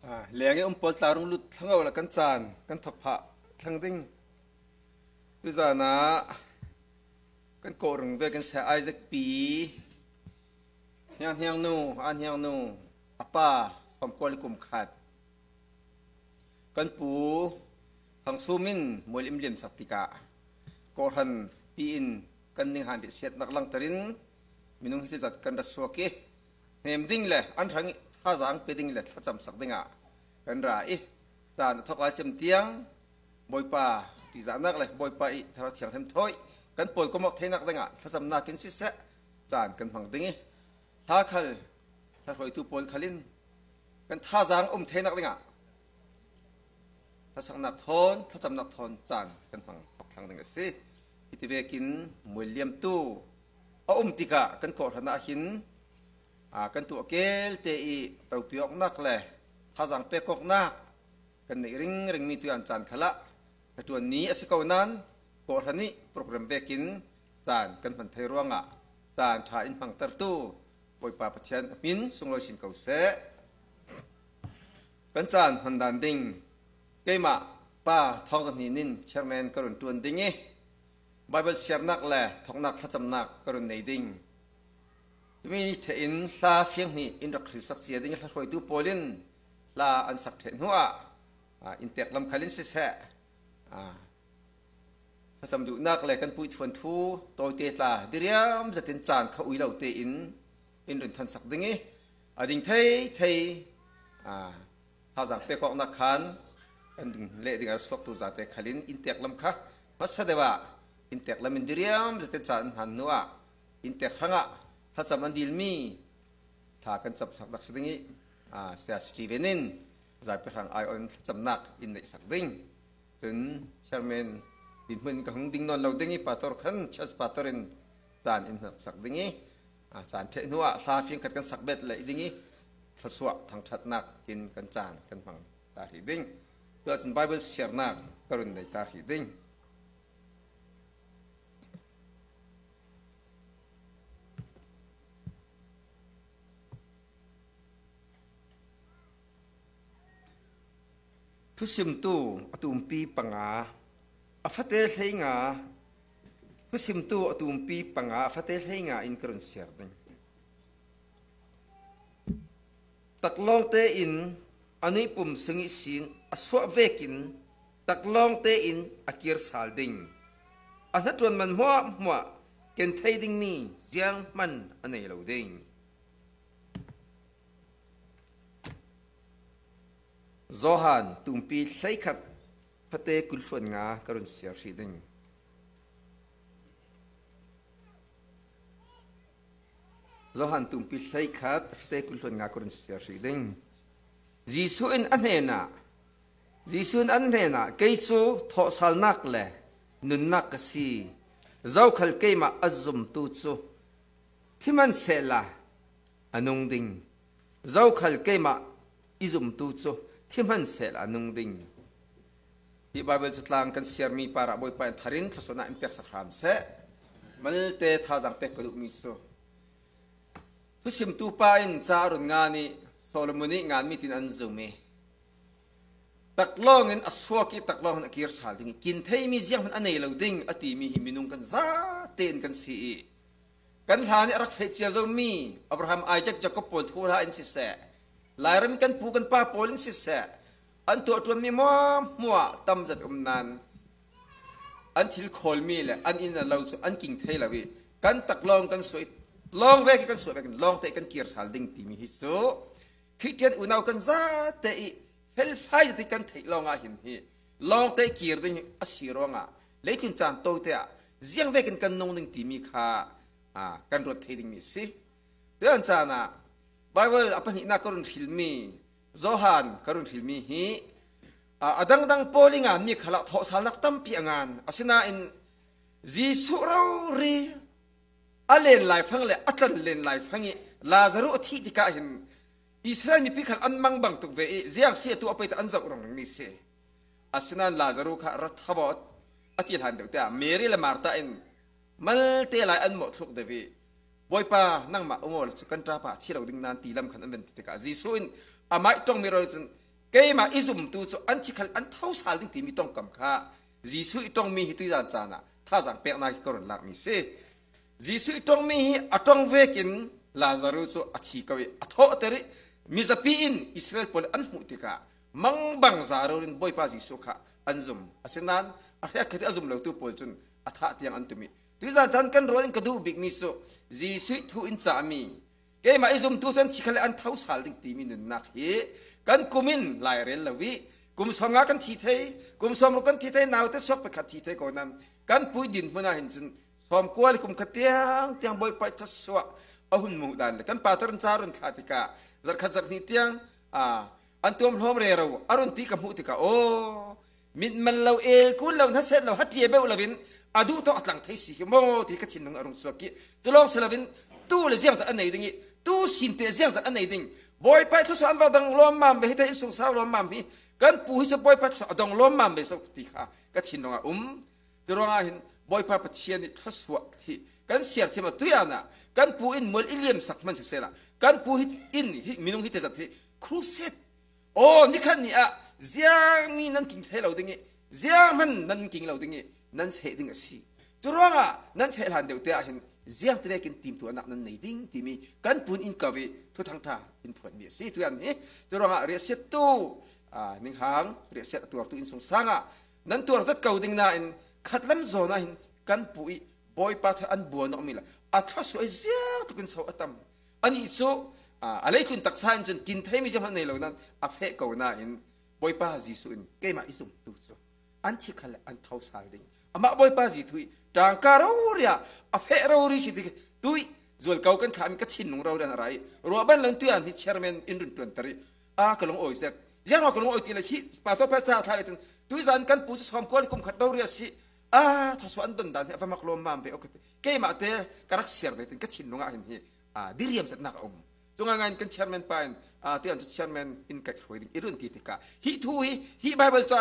เหลียงปอลตารุงลุดทั้งเอาละกันจานกันทับผะทั้งดิ้งวิจานะกันโกรงเวกันเสียไอเจกปียังนูอันยังนูอาป้าสมควรกุมขัดกันปูทางซูมินมวยลิมเลียมสักติกาโกรันปีอินกันนิหันดิเสียนักลังตรินมินุงฮิจัดกันดัสวกีเฮมดิ้งเลยอันทั้งท่าจางไปดิ้งเลยถ้าจำสักดิ้งอ่ะกันไรจานทอกลายเสียมเตียงบอยป่าที่จานนักเลยบอยป่าอีทาร์เถียงเต็มถ้อยกันปล่อยก็มักเทนักดิ้งอ่ะถ้าจำนักกินสิเสะจานกันฟังดิ้งท่าขัลถ้าถอยตูปอลขัลินกันท่าจางเทนักดิ้งอ่ะถ้าสังนักทนถ้าจำนักทนจานกันฟังสังดิ้งสิอิติเบกินมวยเลียมตู้ติกะกันโกรธนาหินกันตัวเกลเตอีเต่าเปียกนักเลยถ้าจังเปกอกนักกันในริงมีตัวอันจานขละแต่ตัวนี้อสิกานั้นโกรธนี้โปรแกรมเบกินจานกันพันเทรวงจานถ่ายอินพังตร์ตู้บอยป่าปะเทียนมินสุงโลชินเกาเสกันจานพันดันดิงเกมาป้าทองสันหินินเชอร์แมนกรุณตัวดิงไบเบิลเสียบนักแหละทองนักทัศจำนักกรุณในดิ่งมีเทอินลาเฟียงนี่อินรักคริสักเสียดิ่งละรวยตูโพลินลาอันสักเทนหัวอินเตกลำคาลินเสะทัศจำดูนักแหละกันปุยทวนทูโตเตตลาดิเรียมจะเป็นจานเขาอุยเหล่าเตอินรุนทันสักดิ่งดิ่งเทถ้าจังเปกอกนักขันอันเละดิ่งอาสฟกตูจัดเตคาลินอินเตกลำค่ะมัสเดว่าอินเตกลามินดิเรียมจะเป็นจานหันนัวอินเตกทั้งถ้าจำมันดิลมีถ้ากันจับสักดักสิ่งนี้เสียสตีเวนินจะเป็นทางไอออนจำนักอินในสักดิ่งจนเชอร์แมนดินมันก็หงดิ่งนอนเราดิ่งนี้ปัตตอร์ขันเชสปัตตอรินจานอินสักดิ่งนี้จานเทนัวลาฟิงกันสักเบ็ดเลยดิ่งนี้ทศวรรษทางชัดนักกินกันจานกันฟังตาหิดิ่งเพื่อจนไบเบิลเชียร์นักกรุณในตาหิดิ่งทุสิมตูอตุมปีปังอาอฟัตเตลให้งาทุสิมตูอตุมปีปังอาอฟัตเตลให้งาอินกรุนเสียร์ดิงตักลองเตอินอันนี้ปุ่มสงิสินอสวะเวกินตักลองเตอินอากิร์สาลดิงอันนั้นจวนมันมัวเกนไทดิงมีเจียงมันอันนี้เราดิงโซฮันตุมปีใช้ขัดพระเตกุลส่วนงากรุณเสียสีดิงโซฮันตุมปีใช้ขัดพระเตกุลส่วนงากรุณเสียสีดิงจีซูอินอันเฮน่ะเกยจูทอสัลนักเลยนุนนักสีเจ้าขลเกยมาอัจุมตูจูที่มันเสละอันงดิงเจ้าขลเกยมาอิจุมตูจูที่มันเสละนุ่งดิ่งที่ไบเบิลจุดลางกันเสียมีปาระบอยไปทารินทศนาอิมเปียกสักครามเสมันเตะท่าจังเป็กกระดูกมิโซทุสิมตูปาอินจารุนงานีโซโลมอนีงานมีตินอันซูมีตักลองเงินอสวกิตักลองนักเกียร์สาลดิ่งกินเทมีเจียงมันอันไหนเราดิ่งอติมีหิมินุงกันซาเตนกันสีกันหานี่รักเฟเจียซูมีอับราฮัมไอแจ็คจักรพลทูราอินสิเสลายรำกันผูกันป้าโพลินสิเสอันตัวมีมัวตำจัดนานอันทิลโคลมีเลยอันอินเราอันกิ่งเทลวีกันตักลองกันสวยลองเวกกันสวยกันลองเตะกันเกียร์สาลดิ่งตีมีฮิโซคิดเจนอุณาวกันซาเตะเฮลไฟที่กันเทลองอาหินฮีลองเตะเกียร์ดิ่งอสิรองเลยจุนจานโตเตะเสียงเวกันนงดิ่งตีมีค่ากันรถเทดิ่งมีสิเดือนจานะBible apa ni nak karun filmi Zohan karun filmi hi adang polingan mi khala tho sal nak tampi angan asina in Jisu rauri alen lai phang le atlan len lai phangi Lazaru thi tika hin Israel mi pikal an mangbang tuk ve ziak se tu apai ta anzak rong mi se asina Lazaru kha rathabot atil han deuta Mary le Martha in mal te lai an mo thuk deviบอยป้านั่งมาองค์สุกันตราป่าที่เราดึงนานตีลำขันอันเป็นติกาจีซูนอาไม้ต้องมีเราจน เกมาอิซุมตูโซอันที่ขันอันเท่าสาลดิ้งที่มีต้องกำข้าจีสุยต้องมีฮิตุยานจานะถ้าจังเปกนาคิกรนลักมีเสจีสุยต้องมีอัตองเวกินลาซารุโซอัชีกเวอัทโอเตริมิซาปีอินอิสราเอลปนอันมุติกามังบังซารุรินบอยปาจีสุขะอันซุมอาศัยนั้นอะไรก็ที่อันซุมเหล่าตัวปนจนอัฐะที่ยังอันตุมีตุยานจันกันรอนกระดูบิกมิโซจีสุยทูอินจามีเกมาอิซุมตูสันชิคเลอันเท่าสาลดิ้งที่มีนุนนักเฮกันกุมินลายเรลลวีกุมสมงากันทีเทกุมสมรุกันทีเทนาวเตสวกไปขัดทีเทก่อนนั้นกันปุยดินพนาเห็นจนสมกวลกุมขัดเตียงบอยไปทัศวะอาหุ่นมุดันเลยกันปาตรันจารุนขาติกาจักขัดจักนิเตียงอันตัวมันหอมเรเราอารุนตีกับมุติกาโอมิดมันเราเอลคุณเราทัศน์เราฮัตเทียเบลลวินอดูต่ออัตลังไทยสิโมที่กระชินนงอรุณสวกิจะลองเซลวินตู้เลยเสียงแต่อันไหนดิ้งตู้สินเตเสียงแต่อันไหนดิ้งบอยไปทัศน์อันว่าดังล้อมมันไปให้ได้อินสงสารล้อมมันพี่กันปูฮิสบอยปัสดองล้อมมันไปสักทีค่ะกันชินงาจะร้องเห็นบอยปัสเชียนทัศน์ที่กันเสียที่มาตัวน่ะกันปูอินมัวอิเลียมสักมันเสียละกันปูฮิตอินมินุงฮิตจัดที่ครูเซตโอ้นี่ขันนี่เสียงมีนั่นกิ่งเทเราดิ้งเสียงมันนั่นกิ่งเราดิ้งนั่นเทดิ้งสิจะร้องนั่นเทหันเดียวเตะเห็นเสียงตัวเล็กกินทีมตัวนักนั่นในดิ้งที่มีกันปูอินกวีทุกทางท่าอินผลมีสิตัวนี้จะร้องเรียกเซตตู้นิ่งหางเรียกเสร็จตัวอินสงสารนั้นตัวจัดเก่าดิ่งน่าอินขัดลำโซน่าอินกันปุยบอยปัทอันบัวนอมิละอัฐสวยเสียทุกินสาวตั้มอันนี้โซอะไรคุณตักษาจนกินไทยไม่จำเป็นในเหล่านั้นอัฟเฮเก่าน่าอินบอยปัทจีสุอินเกมาอิสุมตุโซอันที่ขัดอันเท้าสาลดิ่งอามาบอยปัทจีทุยจางการูเรียอัฟเฮเราริสิติตุยส่วนเก่ากันขายมีกระชินของเราเดินอะไรรัวบ้านหลังตัวอันที่เชอร์แมนอินรุนตัวนตรีก็ลงโอยเสกยังเราก็ลงโอยตีละชีปาตัวเพชรชาไทยถึงตุยจันกันปูจะสอมกวนกุมขัดดาวเรียสิทศวรรษดันดันเอฟมักลมมาไปโอเคเกี่ยมาเตะกระเสียร์ไปถึงกระชินลงอ่ะเห็นที่ดิเรียมสัตนักจงงานกันเชอร์แมนไปที่อันเชอร์แมนอินกัดหวยอิรุนตีติกาฮิทุยฮิไบเบิลใจ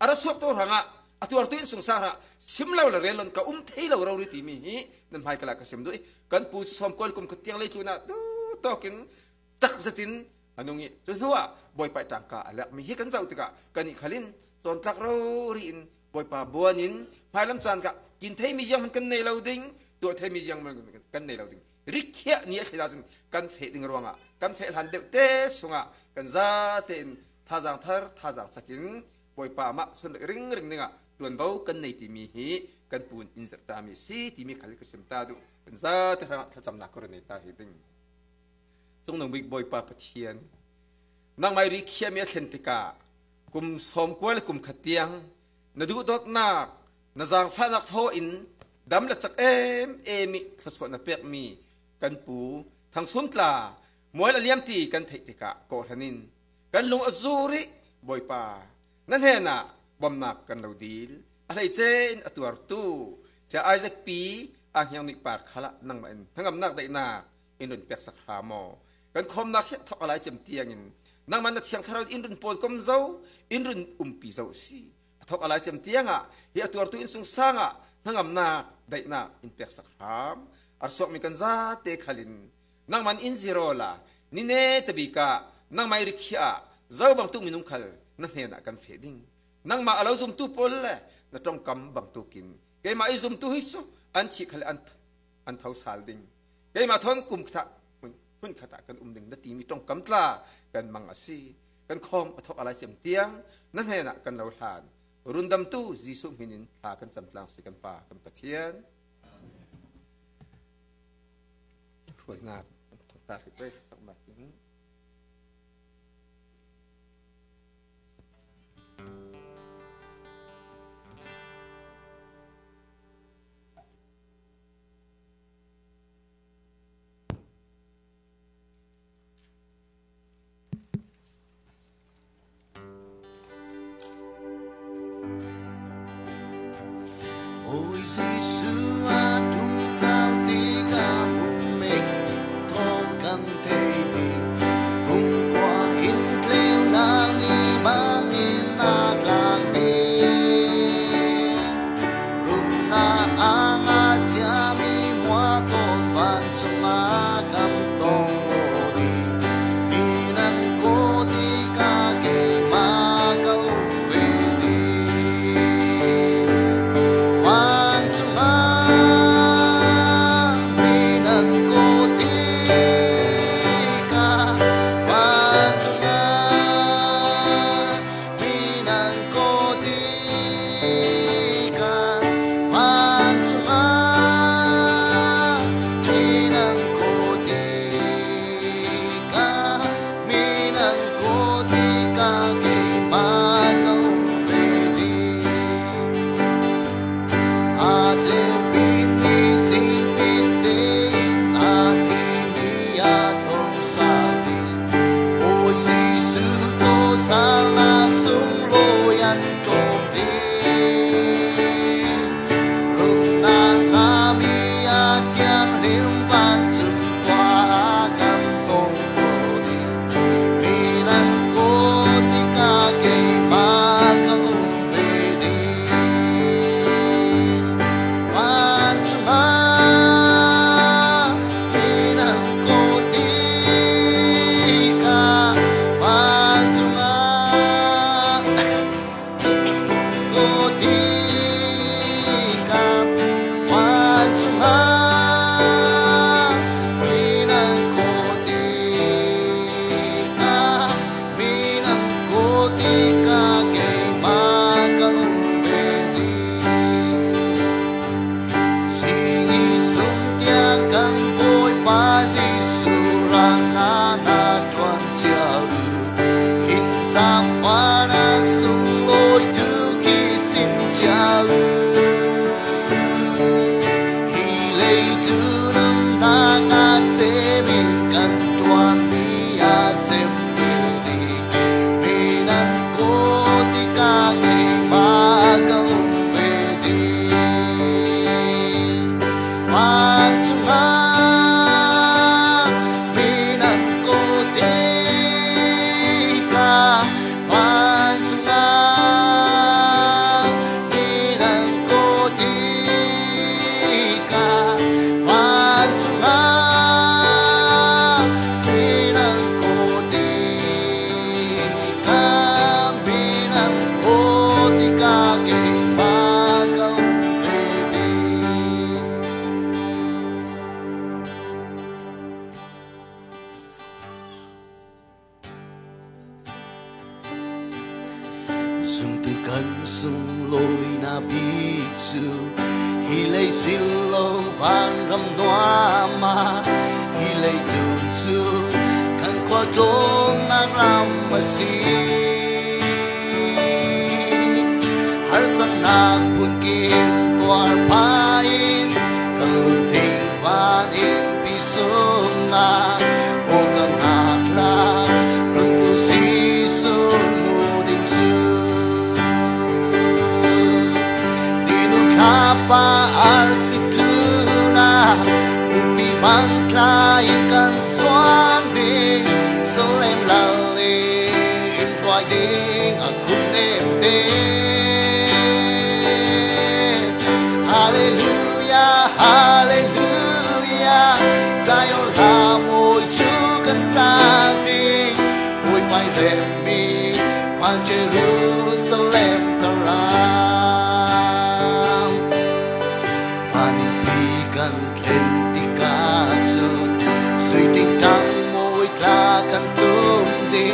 อะไรสวบตัวหางตัวตัวอินสงสารซิมเล่าละเรียนลนกับเทเราเราดิตีมีฮินั่นไปกันละก็เสมด้วยกันปูจะสอมกวนกุมขัดเตียงเลยจุน่ะตัวกินจักสตินอันนี้จนหัวบอยไปต่างกาแล้วมีฮิกันเจ้าติกากันอีกขลินจนจักเรารินบอยป่าบัวนินภายลำจานกะกินเทมิยังมันกันในเราดิ้งตัวเทมิยังมันกันในเราดิ้งริกเฮียนี่ใช่ไหมกันเฟดิ้งรวงกันเฟหันเดเตสงกันซาเตนท่าจางทาร์ท่าจางสักินบอยป่ามาส่วนริงนึงตัวนเบากันในที่มีฮีกันปูนอินสตามีซีที่มีขลิกเสมตาดูกันซาเตถ้าจำนักกรณีตาฮีดิ้งจงหนึ่งวิกบอยป่าปะเทียนนางไม่ริกเฮียมีเซนติกากุมสมกวนกุมขัดเตียงนดูดนักนจางฟ้านักโทอินดำละจักเอมิทศวรรษเปียกมีกันปูทางสุนทลามวยละเลียมตีกันเทติกะโกธนินกันลงอซูริบอยป่านั่นเห็นบอมนักกันเราดีลอะไรเจนอตัวตู้จะไอซักปียังนิปาดขละนั่งมันทั้งอำนักได้นาอินรุนเปียกสักหามอกันคมนักเทาอะไรจำเตียงนั่งมันนักเชียงทารอินรุนโปลกมเจ้าอินรุนปีเจ้าสีทอกอะไรจำเตียงเฮียตัวตัวอินสุงสังทั้งอำนาจได้นาอินเปียกสักหามอาร์สวกมีกันซาเตขลินนั่งมันอินซิโรล่ะนี่เนตบีกะนั่งไม่ริขีอาเจ้าบางตุมินุมขลนั่นเห็นกันเฟดิ้งนั่งมาเอาซุ่มตุปอลเลยนั่งตรงกำบางตุกินเกยมาไอซุ่มตุฮิสุอันชิขลอันเท้าสาลดิ้งเกยมาทอนกุมขะหุ่นขะตะกันดึงนาทีมีตรงกำตลากันมังอาศีกันคอมทอกอะไรจำเตียงนั่นเห็นกันเราทานรุนดำตู้จีสุมินินหากันจำพลังสิกันป่ากันปะเทียนสวยงามตาหิเวสักบัดนี้ Hùng qua in lêu nàng đi ba nghìn ta sung lôi na bi chu hi lei xin lo van ram noa ma hi lei lu chu kan kwa klon na ram ma si har san na kun kim tuar pain kan lu ting van in pi sung ma ong ang akla run tu si sung mu ding chu dinu kapa ar sikluna upi mang klai kan xoan ding solem lali in twai ding a kun nem te hallelujah hallelujah Zion la môi chu kan sang ding môi mai về mi quan Jerusalem taram Pani pi kan khen ti ka chu suy ting tang môi la kan tum đi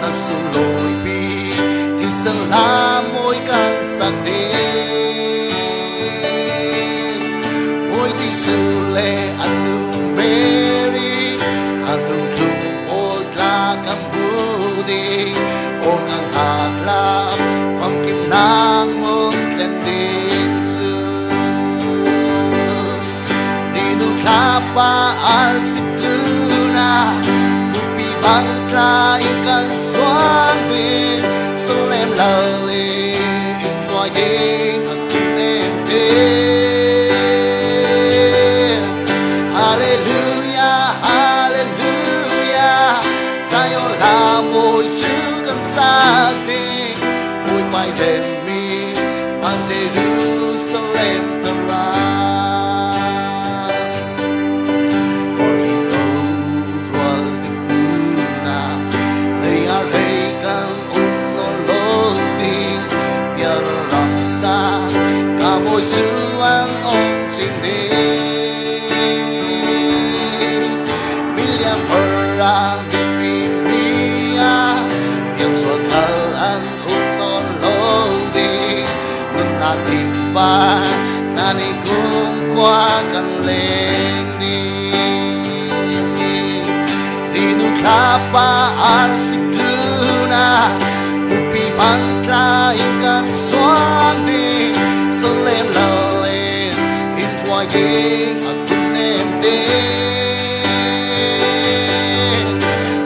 na su lôi pi thì sang la môi kan sang đi môi Giêsu le anu Mary anu lung môi la kan bu đi ong ang aklam phong kim nang mon khen din chu dinu kapa ar sikluna upi bangkla ikan suang din solem lali in twai ding akunem din hallelujah hallelujah Zion la môi chu kan sang ding môi mai đêm mi mang Jerusalem taram còn đi câu ruột tình una lấy a rei kan un no lôi tình bia ram sa cả môi chu an ong chinh đi William Ferra mi mia biên soạn thơ an un no lôi tình mun na tình ba na ni cũng qua kan lên đi dinu kapa ar sikluna upi bangkla ikan suang di solem lalen in twai ding akunem din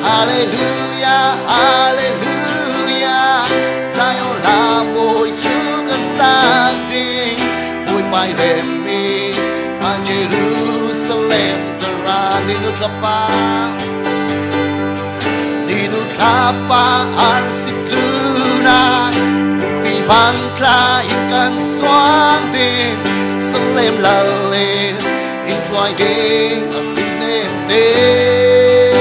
hallelujah hallelujah Zion la môi chu kan sang ding môi mai đêm mi mang Jerusalem taram dinu kapa ar sikluna upi bangkla ikan suang ding solem lalen in twai ding akunem din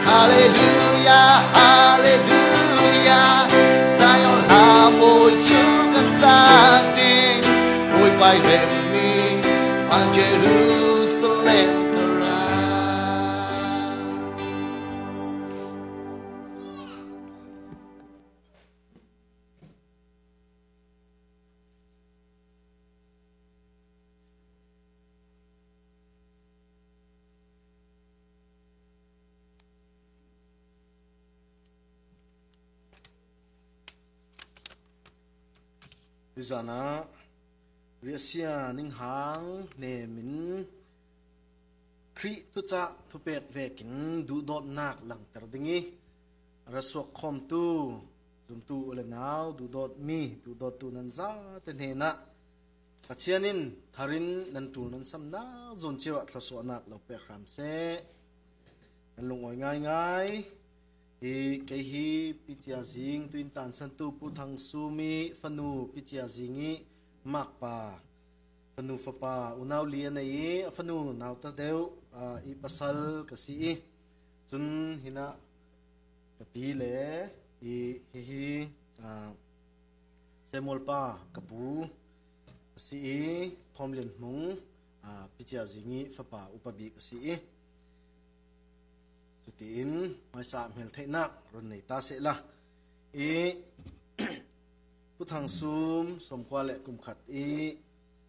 hallelujah hallelujah Zion la môi chu kan sang ding môi mai đêm mi mang Jerusalem taram Bizana Rusia ning hang ne min kri tu cha thu pek vekin du dot nak lang ter dingi rasok khom tu zum tu le naw du dot mi du dot tu nan za te ne na pachianin tharin nan tu nan sam na zon chewa thlaso nak lo pek ram se an lungoi ngai ngai hi ke hi pitia jing tuin tan san tu pu thang su mi fanu pitia jingi mak pa fanu fa pa unaw lian ai fanu naw ta deu i pasal ka si chun hina ka pi le i hi semol pa kapu si thomlen mung pitia jingi fa pa upabi ka si tin mai sa mel thai nak ron nei ta se la ผู้ทางซูมสมควรและกุมขัด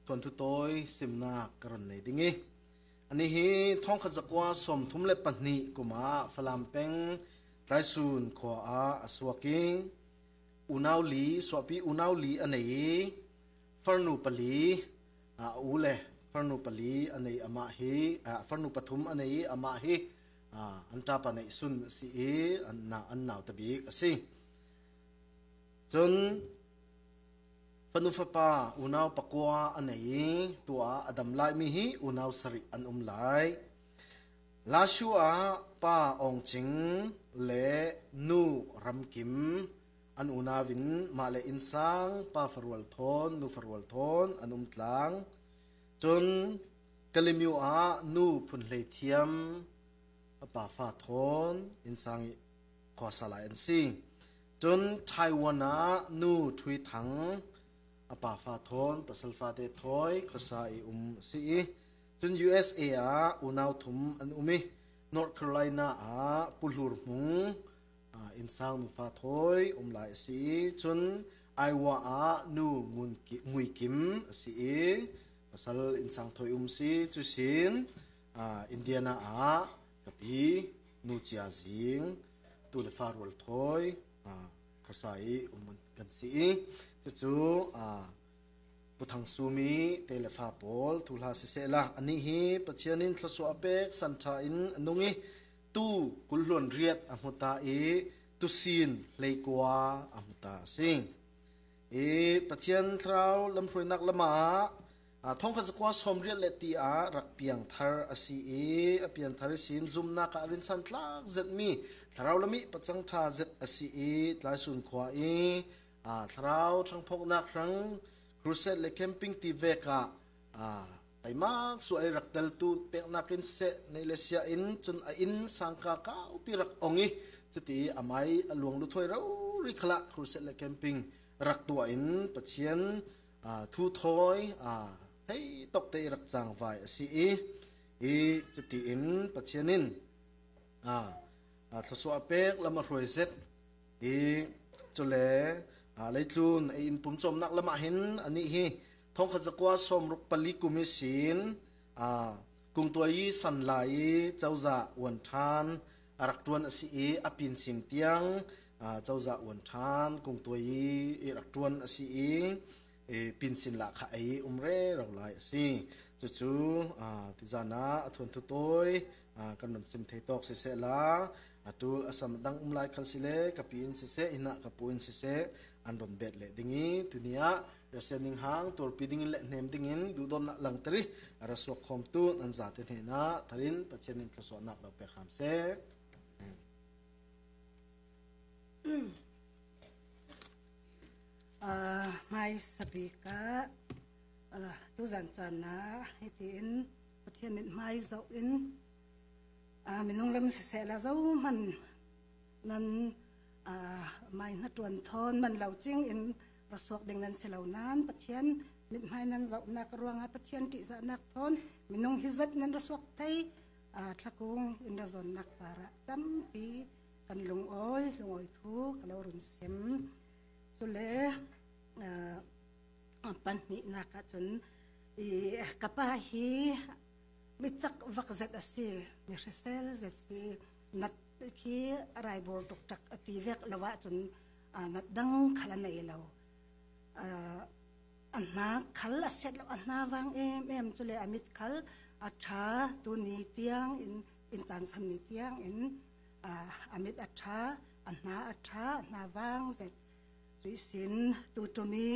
ทวนทุตอยสิมนากรณในดิ้งอันนี้ฮีท้องขจักว่าสมทุมเล็ปันนีกุมาฟลามเป็งไตซูนขวาสวกิงอุณาวลีสวปีอุณาวลีอันนี้ฟรนูปลีอูเล่ฟรนูปลีอันนี้อามาฮีฟรนูปทุมอันนี้อามาฮีอันตาปันในสุนสีอันนาวตะบีกสิจนฟนุฟปาอุณาวปกวาอันนี้ตัวอดัมไลมีฮีอุณาวสริอันไลลาชัวป้าองจิงเลนูรัมกิมอันอุนาวินมาเลอินซังป้าฟรวลทอนนูฟรวลทอนอันตลังจนกลิมิวนูพุนเลเทียมป้าฟาทอนอินซังขอสลายอันซิจนไต้หวันนูทุยถังป้าฟาทอนปัสลฟาเตทอยขอสายซีจน USA อุณาวทุมอันมิ North Carolina ปุลร์มุงอินซังนูฟาทอยลายซีจนไอวานูงุยกิมซีปัสลอินซังทอยซีจุสินอินเดียนากับปีนูจิอาซิงตุลฟาร์วลทอยขอสายกันซีจู่ผู้ทางซูมีเตลฟ้าโพลทุลาสิเซลาอันนี้ฮีปัจจัยนินทศวเปกสันทาอินนุ่งตู้กุลวนเรียดอมุตาตุสินเลยกว่าอมุตาสิงปัจจัยทราวลำพวยนักละมาท้องขจักว่าสมเรียดเลตีรักเปียงทาร์อซีเปียงทาร์สินซุมนักอรินสันทลากเจ็ดมีทราวละมีปัจจังทาเจ็ดอซีทลายสุนขวาทราวช่างพกนักครั้งครูเซตเลแคมปิ้งที่เวกไต่มากสวยรักเดลตูเป็กนักอินเซในเลเซียอินจนอินสังกาก้าวปีรักองจุดที่อมัยหลวงลุถอยเราริขละครูเซตเลแคมปิ้งรักตัวอินปัจเจียนทูถอยให้ตกเตรักจางไฟสีจุดที่อินปัจเจียนินทศวเป็กละมาครูเซตจุเลเลยทุนอินปุ่มจมนักละมาเห็นอันนี้ฮีท้องขจักว่าสมรุปปลิกุมิสินกุงตัวยีสันไหลเจ้าจ่าอวนทานรักจวนสีอภินสินเตียงเจ้าจ่าอวนทานกุงตัวยีรักจวนสีปินสินละขายเร่เราไหลสิจู่ที่จานะทวนทุตอยกันนนสิมเทตอกเสละ atul asam dang umlai khalsile kapin sise ina kapuin sise andon bet le dingi tunia resening hang tor piding le nem dingin dudon na lang tri arasok khom tu an zate thena tharin pachenin tloso nak lo pe kham se mai sabika tu zan chan na hitin pachenin mai zau in minung lam se la zo man nan mai na tuan thon man lau ching in rasok ding nan se lau nan pathian mit mai nan zau na ruanga pathian ti za nak thon minung hizat nan rasok thai thlakung in ra zon nak para tam pi kan lung oi thu kalo run sem chule pan ni na ka chun i kapa hi mitsak vakzet asi mi resel zet si nat ki rai bor tok tak ati vek lawa chun nat dang khala nei lo anna khal aset lo anna wang em chule amit khal atha tu ni tiang in tan san ni tiang in amit atha na wang zet tuisin tu tumi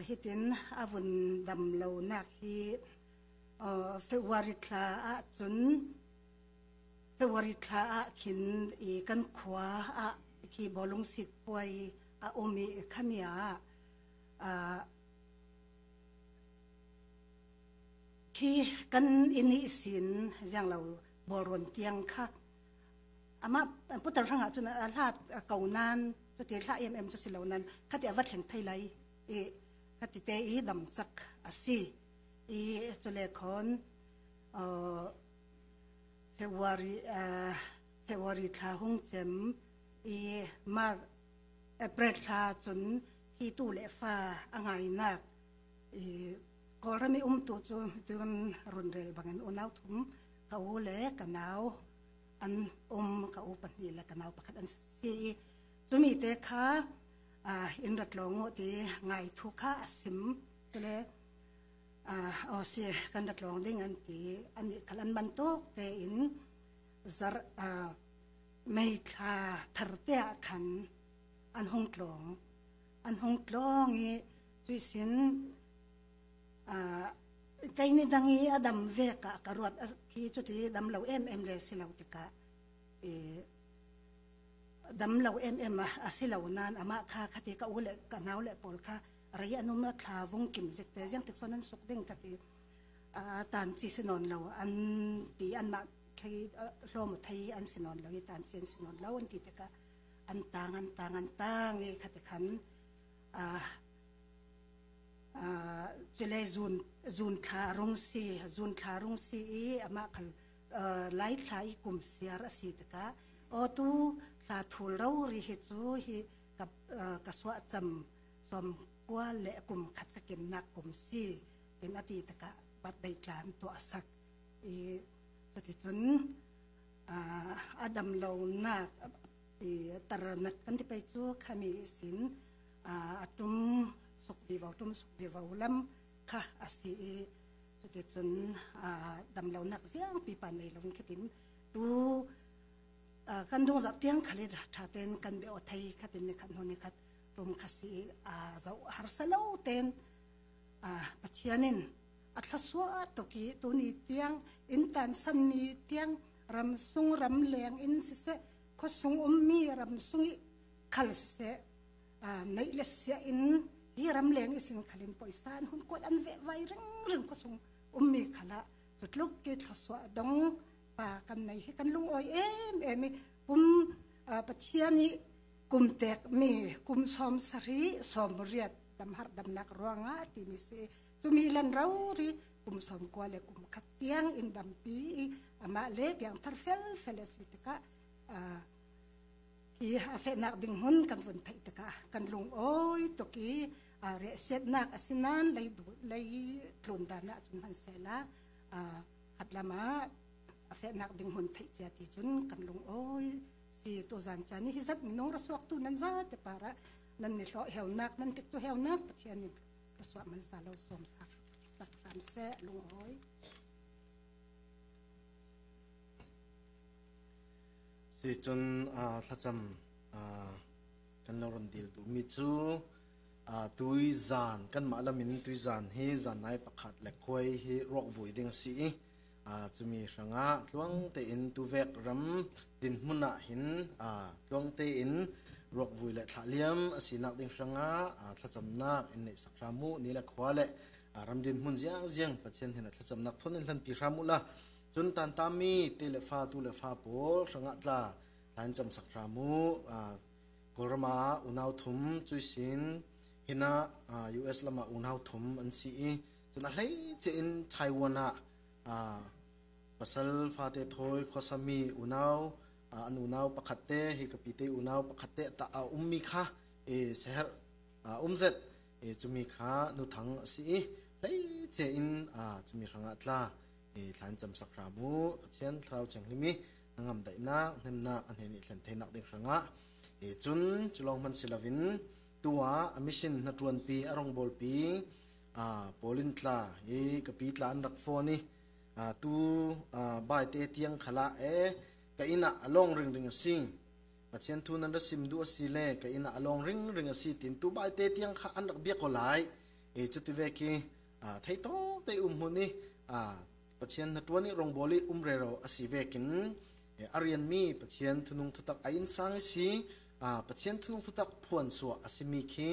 hitin avun dam lo nak hi February thla chun February thla kin I kan khwa ki bolong sit poi omi khamia ki kan ini sin jang lo boron tiang kha ama putar ranga chun alat kaunan chu te thla chu silonan khati awat thleng thailai khati te I dam chak asi chule khon February thla hung chem เปรตชาจนที่ตู้เล็ฟ้าอ่างไงนักก็เริ่มตัวจูตัวกันรุนแรงบางอันอุณหภูมิเขาเล็กกันหนาวอันเขาปันนี่แหละกันหนาวประคัดอันสีจะมีแต่ค่ะอินรัดหลงที่ไงทุกข้าสิมก็เลยเอาเสียกันรัดหลงได้เงินที่อันนี้ขลันบรรทุกแต่อินจะไม่ค่าทรเตียขันอันหงหลงนี้จุยสินใจนี่ดังนี้อดัมเวกะกรวดที่จุดที่ดัมเราเลยสิเราติกะดัมเราสิเรานานอามาค่ะคติกะอุเลกะนาวเลปอลค่ะอะไรอนุมาคลาวงกิมเจกแต่ยังติดส่วนนั้นสุกเด้งคติตานจีสนนเราอันตีอันมาใครรวมไทยอันสนนเราตานเจนสนนเราอันติดกะอันต่างเอคติขันจะเลยจูนขารงสีอามาคันไล่ขาอีกุมเสียระสีตกะตูขาทูลเราริเหจูฮีกับกษวจำสมกว่าเละกุมขัดกะเก็มนักกุมสีเป็นอดีตกะปัดได้กลานตัวสักสุดจนอดัมเราหนักตระหนักกันที่ไปจูขามีสินจุมสุขวิวลำค่ะอาศัยสุดจนดำเหล่านักเสียงปีปันในเราคิดถึงตัวกันดวงจับเตียงขลิดชาเตนกันเบอไทยขัดในขันหนี่ขัดรวมขัดสีเจ้าฮาร์สเลาเตนปัจจัยนินอัตสวะตุกีตัวนี้เตียงอินตันสันนี้เตียงรำซุงรำเลียงอินสิเสขซุงมีรำซุงขัลเสในเลเซียอินที่รำเลียงอิสินขลินปอยสานหุ่นกวดอันเวไวเรื่องก็ส่งมีขละจุดลุกกิดทศวดงป่ากันในให้กันลุงอ้อยมีกุมปัจเจียนี้กุมแตกมีกุมสอมสรีสอมเรียดดำหัดดำนักร้องที่มีเสจุมีลันเรารีกุมสอมกว่าเลยกุมขัดเตียงอินดำปีมาเล็บอย่างทาร์เฟลสิตกะที่อาเฟนักดิ่งหุ่นกันวันไทยตกะกันลุงอ้อยตกี้เรเซตนักสินันเลยพลุนดานะจุนพันเซล่าขัดละมาอาเฟนักดิ่งหุ่นไทยเจติจุนกันลุงอ้อยสิตัวจันจานี่ฮิซัดมิโนรสวกตุนันซาแต่ปาระนั่นนี่เราเฮวนักนั่นติดตัวเฮวนักปัจจัยนี่รสวกมันซาเราสมสักตามเสลุงอ้อยสิจนถ้าจำกันเรารำดีดูมิจูตุยจานกันมาละมินตุยจานเฮจานนายประคัดเล็กคอยเฮรอกวุยดิงสีจะมีสังอาลวงเตอินตุเวกรำดินมุนาหินลวงเตอินรอกวุยเล็กทะเลียมสีนักดิงสังอาถ้าจำนักอินในสักรามุนี่เล็กขวาเล็กรำดินมุนเจียงปัจเจนเห็นถ้าจำนักทนในทันปีรามุละจนตันตามีเตเลฟ้าตุเลฟ้าโปสังอาตลาหลังจำสักรามุกรมาอุณาวทุมจุยสินฮินาUS ละมาอุณาวทุมอันสีจนอะไรเจนไต้หวันภาษาฟาเตทอยขสามีอุณาวอันอุณาวปะขัดเตฮิกปิเตอุณาวปะขัดเตตามีค่ะเสหเซตจุมีค่ะนุทังสีเลยเจนจุมีสังอาตลาหลังจำสักรามุเช่นเราจังลิมินางได้นักเนมนักอันนี้เห็นเทนักเด็กสังอาจุนจุลองมันศิลวินตัวมิชินนัดวันปีอารมณ์บอลปีโพลินตลากับปีตลาอันรักโฟนี่ตัวบ่ายเตียงขละกับอินะลองริงสิปัจจัยทุนันรัสิมดูสิเล่กับอินะลองริงสิตินตัวบ่ายเตียงขันรักเบียกก็ไหลจุดที่เวกีไทยโตไทยมุนี่ปัจจัยนัดวันนี้รองบอลีเรโรอสิเวกินอารียนมีปัจจัยทุนุงทุตักอินสังสีปัจจัยทุนุงทุตักพวนสัวอสิมีคี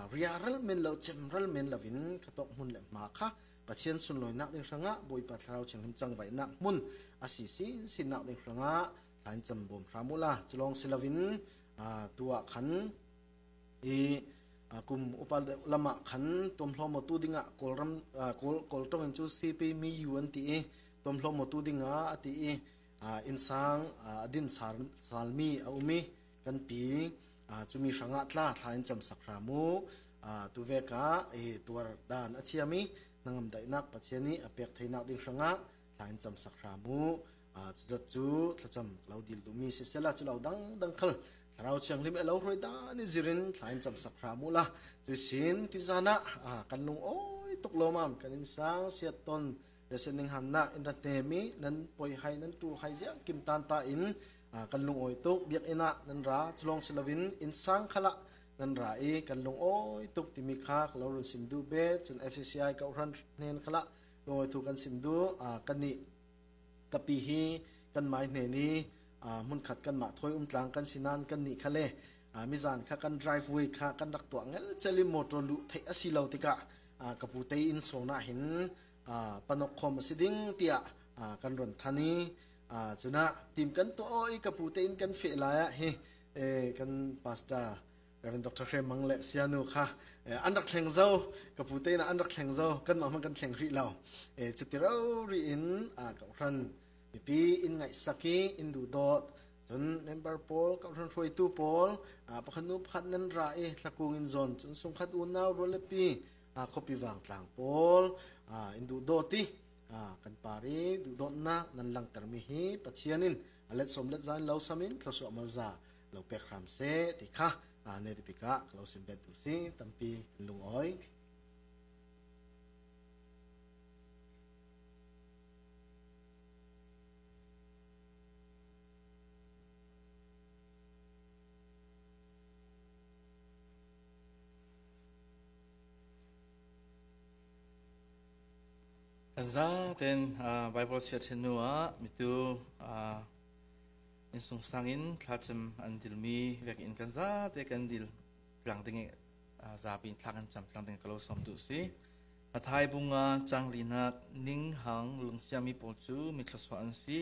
เรียรัลเมนเราเจมรัลเมนลาวินขตกมุนเล็มาค่ะปัจจัยสุนลอยนักเดินสังะบอยปัตเราเชิงจังไว้นักมุนอสิสินักเดินสังะหลังจำบ่มพระมุลาจุลองศิลวินตัวขันกุมอุปลมะขันตมพลอมตูดิงะกอลรัมกอลตรงจูซีพีมีอยู่อันตีตมพลอมตูดิงะอัติอินสังดินสารมีอุมีกันปี จุมีสังกัดละทายจำสักรามูตัวเวกาตัวดานอาเชียมีนังได้นักปัจเจนี้อเปียกไทยนักดิ้งสังกัดทายจำสักรามูจุดจูทจำเราดิลดูมีเสียละจุเราดังขลเราเชียงลิมเรารวยดานี่จิรินทายจำสักรามูละจุสินทิจานะกันลุงโอ้ยตกลมามกันอินสังเสียตนเรสนิงหันนะอินรัตเนมีนั้นปอยให้นั้นตูให้เสียกิมตันตาอินกันลุงโอ้ยตุกเบียกอินะนั้นราจลงเซลวินอินสังขละนันรากันลุงโอ้ยตุกติมิคาเรารุนสิมดูเบจน FCCI กับรันเนนขละลงไปถูกกันสิมดูกันนี่กับปีฮีกันหมายเนนี้มุนขัดกันมาถอยตลางกันสินานกันนี่ขะเลมิจานข้ากัน driveway ข้ากันดักตัวงั้นเจลิมอตรลุเทอสิลาวติกะกับผู้เตอินโซนาเห็นปนกคมสิดิ้งเตียกันรอนทันีจุนะทีมกันตัวอ้อยกับผู้เตอินกันเฟลายเฮกันพาสต้าเรเวนดรเรมังเลเซียนูค่ะอันดักแข่งเจ้ากับผู้เตนะอันดักแข่งเจ้ากันมามันกันแข่งรีเราจุดที่เราเรียนกับรันมีปีอินไงสักอินดูดอดจนเมมเบอร์โพลกับรันฟอยตูโพลประคันนุพัดนันราตะกุงอินโซนจนสงขัดอุณาวโรเลปีคบปีวางกลางโพลอินดูดอติกันปารีดูดอนะนันลังเตอร์มีฮีปัจเจียนินอเล็ดสมเล็ดใจเราสามินเราสวมมาจ่าเราเปกรามเซติค่ะเนติปิกะเราสิมเบ็ดดูสิตั้มปีลุงอ้อยกันซะเต็นไบเบิลเสียเชนัวมิตูอินสงสังอินคลาจมอันดิลมีเวกอินกันซะเตกันดิลกลางติงซาบินคลากันจำกลางติงกลอสมดุสิมาไทยบุงจังลีนักนิ่งหังลุงเสียมีปอจูมีคลาสวาอันซี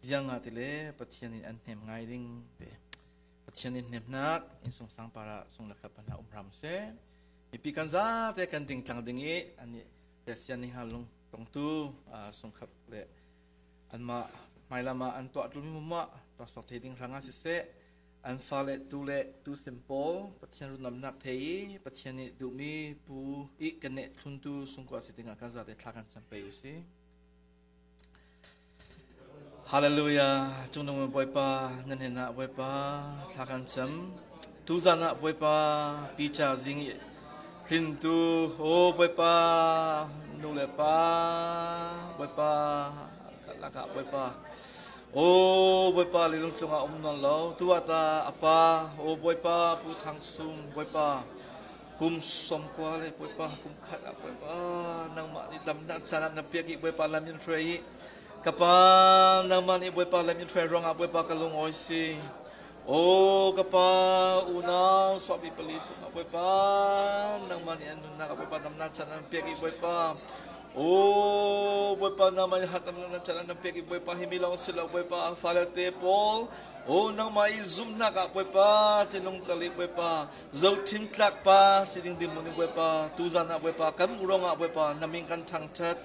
ยังอาทิเลปะเทียนินอันเหมไงดิ่งเปปะเทียนินเหมนักอินสงสังปาระสงลักปัญหารำเสมีปีกันซะเตกันติงกลางติงอันนี้เปเสียนิฮาลุงตรงตู้สงขับเละอันมาไม่ละมาอันตัวตุลิมุมะตัวสอดเทดิ้งรังอาศิเสอันฟาเลตุเละตุเซมโปปัจจัยรุ่นน้ำหนักเทียปัจจัยนี้ดูมีปูอีกันเนทุนตูสงกว่าสิติงอาการจะได้ทากันจำไปอยู่สิฮาเลลูยาจงนำบอยปาเงินเห็นนะบอยปาทากันจำตุจานะบอยปาปีจาจิงพินตูโอ้บอยปานูเลปาบอยปาลักะบอยปาโอ้บอยปาลิลุงจงอานันเราตัวตาอปาโอ้บอยปาผู้ทางซุ่มบอยปากุมสมกว่าเลยบอยปากุมขัดบอยปานางมานี่ดำนักชนะนับเปียกบอยปาลามินเทรย์กับปานางมานี่บอยปาลามินเทรย์ร้องบอยปากลุงโอยซีโอ้กับปาอุณาสอบอิปลิสบอยปานางมานี่อันนักบอยปาดำนักชนะนับเปียกบอยปาโอ้บอยปานามันหัดมันจันนับเปียกบอยปาฮิมิลองสิลาบอยปาฟาเลเตปอลโอ้นางมาอิซุมนักบอยปาเจนงกะลิบอยปาเจ้าทิมคลักปาสิดิงดิมุนิบอยปาตูจานะบอยปากันอุรงบอยปานามิงกันทังชัด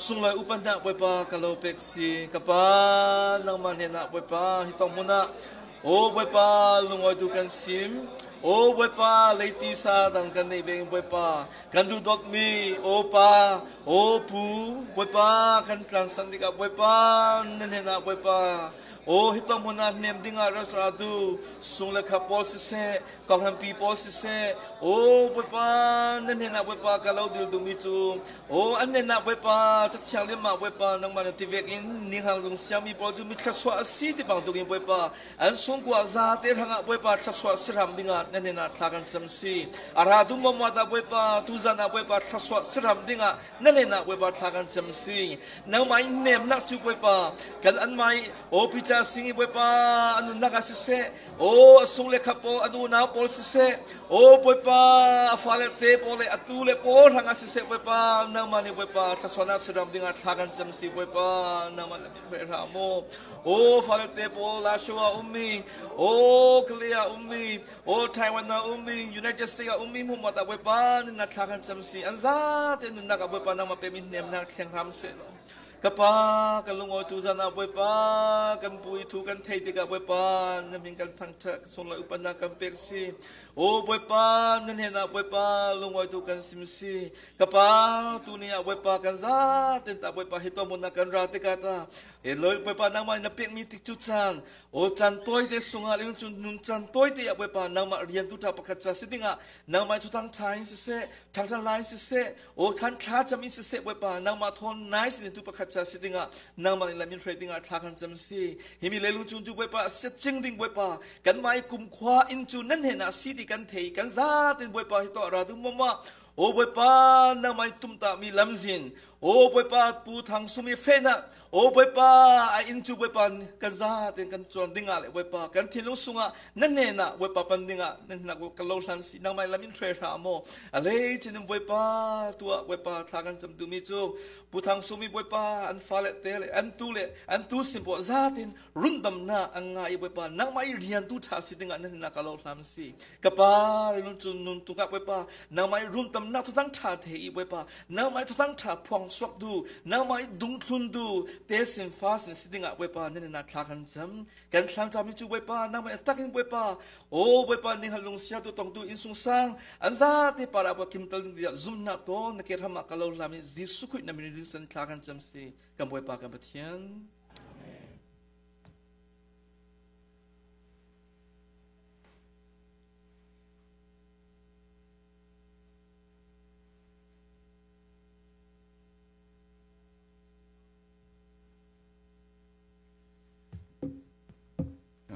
สุงลอยอุปันดาบอยปากะโลเปกซีกับปานางมันเฮนะบอยปาฮิตองมุนะโอ้บอยปาลุงอยดูกันซิมโอ้บอยปาเลติซาดังกันในเบงบอยปากันดูดอกมีโอปาโอปูบอยปากันกลางสันติกับบอยปาเนเนนะบอยปาโอ้ฮิตอมฮนาเนมดิงารัสราดูสุงเลขาปอสิเซกองฮัมปีปอสิเซโอ้บอยปาเนเนนะบอยปากะลาวดิลดูมิจูโอ้อันเนนะบอยปาจัดเชียงเลมาบอยปานังมันติเวกินนิฮังลุงเสียมีปอจูมิคาสวาสีติบังตุกินบอยปาอันสุงกว่าซาเตหังบอยปาคาสวาสิรามดิงาเนเนนะทากันจำซีอาราดุมมาดาบอยปาตูจานะบอยปาคาสวาสิรามดิงาเนเนนะบอยปาทากันจำซีนังไม่เนมนักจูบอยปากันอันไม่โอพิจาสิงบอยปาอันนักสิเซโอ้สุงเลขับโออันนาโพลสิเซโอ้บอยปาฟาเลเตโพเลอตูเลโพหังสิเซบอยปานังมันบอยปาคาสวานะสิรามดิงาทากันจำซีบอยปานังมันเป็นรามโอ้ฟาเลเตโพลาชัวอุมมีโอ้เคลียอุมมีโอ้ไต้หวันนะอุมมียูไนเต็ดสเตทอุมมีมุมมาตาบอยปานี่นักทากันจำซีอันซาเตนุนักบอยปานังมาเป็นมินเนมนักแข่งรำเซลก กะปากันลงอตุจานาป่วยปากันปุยทูกันเทติกะป่วยปานั่นเป็นกันทั้งเถกส่งละอุปนากันเป็กซีโอ้ป่วยปานั่นเห็นนะป่วยปาลงอตุกันซิมซีกะปาตุนี่ป่วยปากันซาเต็นตาป่วยปาฮิตมุนกันราติกาตาเอเลยป่วยปานางมานับเป็กมีติจุจันโอ้จันตัวเตสุงาลิงจุนนุนจันตัวเตยป่วยปานางมาเรียนตุตาประคัตจาสิติงะนางมาทุทั้งไทยสิเสทั้งไลน์สิเสโอ้ขันคลาจะมีสิเสป่วยปานางมาทนนายสิตุประคัตจาสิติงะนางมาในลามินเทรดิงะทักขันจำซีเฮมิเลลุจุนจุป่วยปาเสจิงดิงป่วยปากันไม่กุมขวาอินจุนั่นเห็นนะสิติกันเทกันซาตินป่วยปาฮิตอราดุมมะโอ้ป่วยปานางไม่ตุมตามีลำซินโอ้ป่วยปาปูทางสุมีเฟนะโอ้ป่วยปาไออินจูป่วยปากันซาเต็นกันจวนดิงะเลยป่วยปากันทิ้งลุสุงะนั่นเองนะป่วยปาปันดิงะนั่นนักกันโลลันสีนางไม่ลามินเทรราโมอะไรจีนป่วยปาตัวป่วยปาทากันจำดูมิจูปูทางสุมีป่วยปาอันฟ้าเละเตะอันตูสิบป่วยซาตินรุ่นดำหน้าอังไงป่วยปานางไม่เรียนตูทาสิดิงะนั่นนักกันโลลันสีกับปาลุนจุนนุนตุกะป่วยปานางไม่รุ่นดำหน้าทุกทั้งชาเทียป่วยปานางไม่ทุกทั้งชาพวงสวกดูนางไม่ดุงทุนดูเตสินฟ้าสินสิดิงะป่วยปานั่นนักคลากันจำกันคลางจำมิจูป่วยปานางไม่ตักอินป่วยปาโอ้ป่วยปานี่ฮัลลงเสียตัวตองดูอินสุงสังอันซาที่ปาราบกิมตัลดิยซุมนาโตนักเกรหมากะโลลามิจิสุขุยนามิริสันคลากันจำสิกันป่วยปากันปะเทียน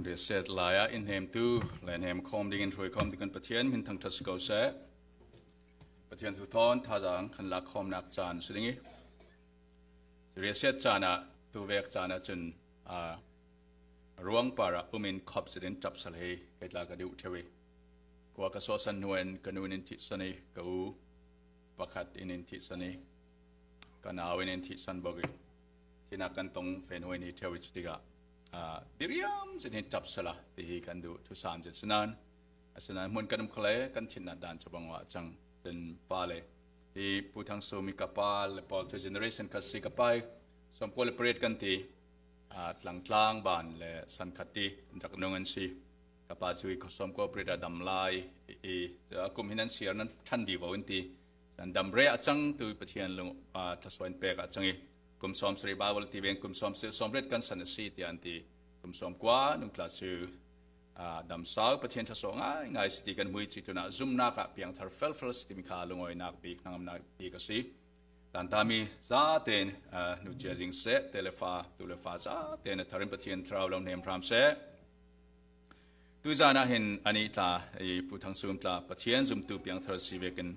เรียเสร็จหลายอินเฮมตูและเฮมคอมดิ่งช่วยคอมดิ่งปะเทียนมินทั้งทัศกเสะปะเทียนทุทอนท่าจังขันลักคอมนักจานสุดงี้เรียเสร็จจานะตัวเวกจานะจนร่วงปาระอุมินขอบสิเดนจับสลายเกิดลากระดิวเทวีกว่ากระสอสันนวลกันนูนินทิสนีกูประคัดอินินทิสนีกันเอาอินินทิสันบกิที่นักกันตรงเฟนเวนิเทวิจิติกาดิริยมจะเห็นจับสละที่กันดูทุสามเจ็ดสนานสนานมุนกันเคลกันทินนัดดันจะบังว่าจังเป็นปาเลที่ผู้ทางสูมีกับปาเลปอลเทอร์เจเนอเรชันคัสซีกับไปสมควรเปรียดกันที่หลังกลางบานและสันคัดที่จากนงันซีกับปาจุยสมควรเปรียดดำลายจะกุมหินันเสียนั้นทันดีว่าวันที่สันดำเรียจังตัวปะเทียนลงทัศวันเปกจังกุมสอมสรีบาวลที่เวงกุมสอมสมเร็จกันสันสีที่อันที่กุมสอมกว่านุ่งคลาสูดำสาวประเทศทัศน์ง่ายสติกันมวยจิตุนะซุ่มนักเพียงทาร์เฟลเฟลสติมิคาลงอยนักบีกนังนักบีกสิแต่ตามีซาเตนนุเจจิงเซเตเลฟ้าตุเลฟ้าซาเตนทาริมประเทศทราวลงเนมพรามเซตุจานะเห็นอันนี้ตาผู้ทางซุ่มตาประเทศซุ่มตุเพียงทาร์สีเวกัน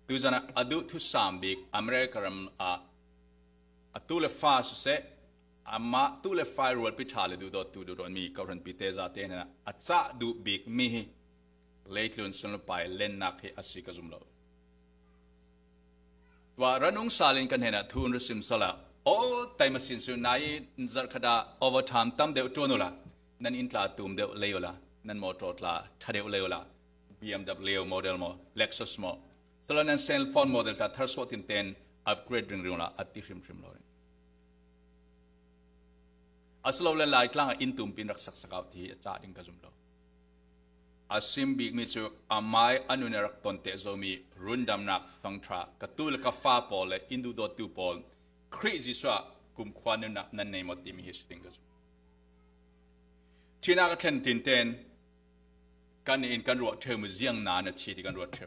ตุจานะอดุทุสามบีกอเมริการัมตุเลฟ้าเซอามาตุเลฟ้ารวดพิธาเลดูดูดมีกรณีพิเตจาเตนะอัจฉริดูบิกมีเลทลุนสุนไปเล่นนักให้อาศิกจุมโลว่ารันุงซาลินกันเห็นทุนรสิมสละโอ้แต่มาสินสุนัยจักรดาโอเวอร์ไทม์ตั้มเดวตัวนุละนั่นอินทราตุมเดวเลวละนั่นมอเตอร์ละทัดเดวเลวละ BMW โมเดลโม Lexus โมสละนั่นเซลโฟนโมเดลทัดทาร์สวตินเตนอัปเกรดเรื่องละอัติริมโลอาศัยเราหลายครั้งอินทุมปินรักษาสกาวที่จ่าดิ่งกระจุมโลอาศิมบิกมิจูอาไมอนุเนรักตนเตโซมีรุนดำนักสังทรากระตุ้ลกาฟ้าปอลอินดูดอตูปอลคริจิสวะกุมควานุนักนั่นในมติมีฮิสดิ่งกระจุมที่นักเทนตินเตนกันอินกันรัวเทอมุเซียงนานทีที่กันรัวเทอ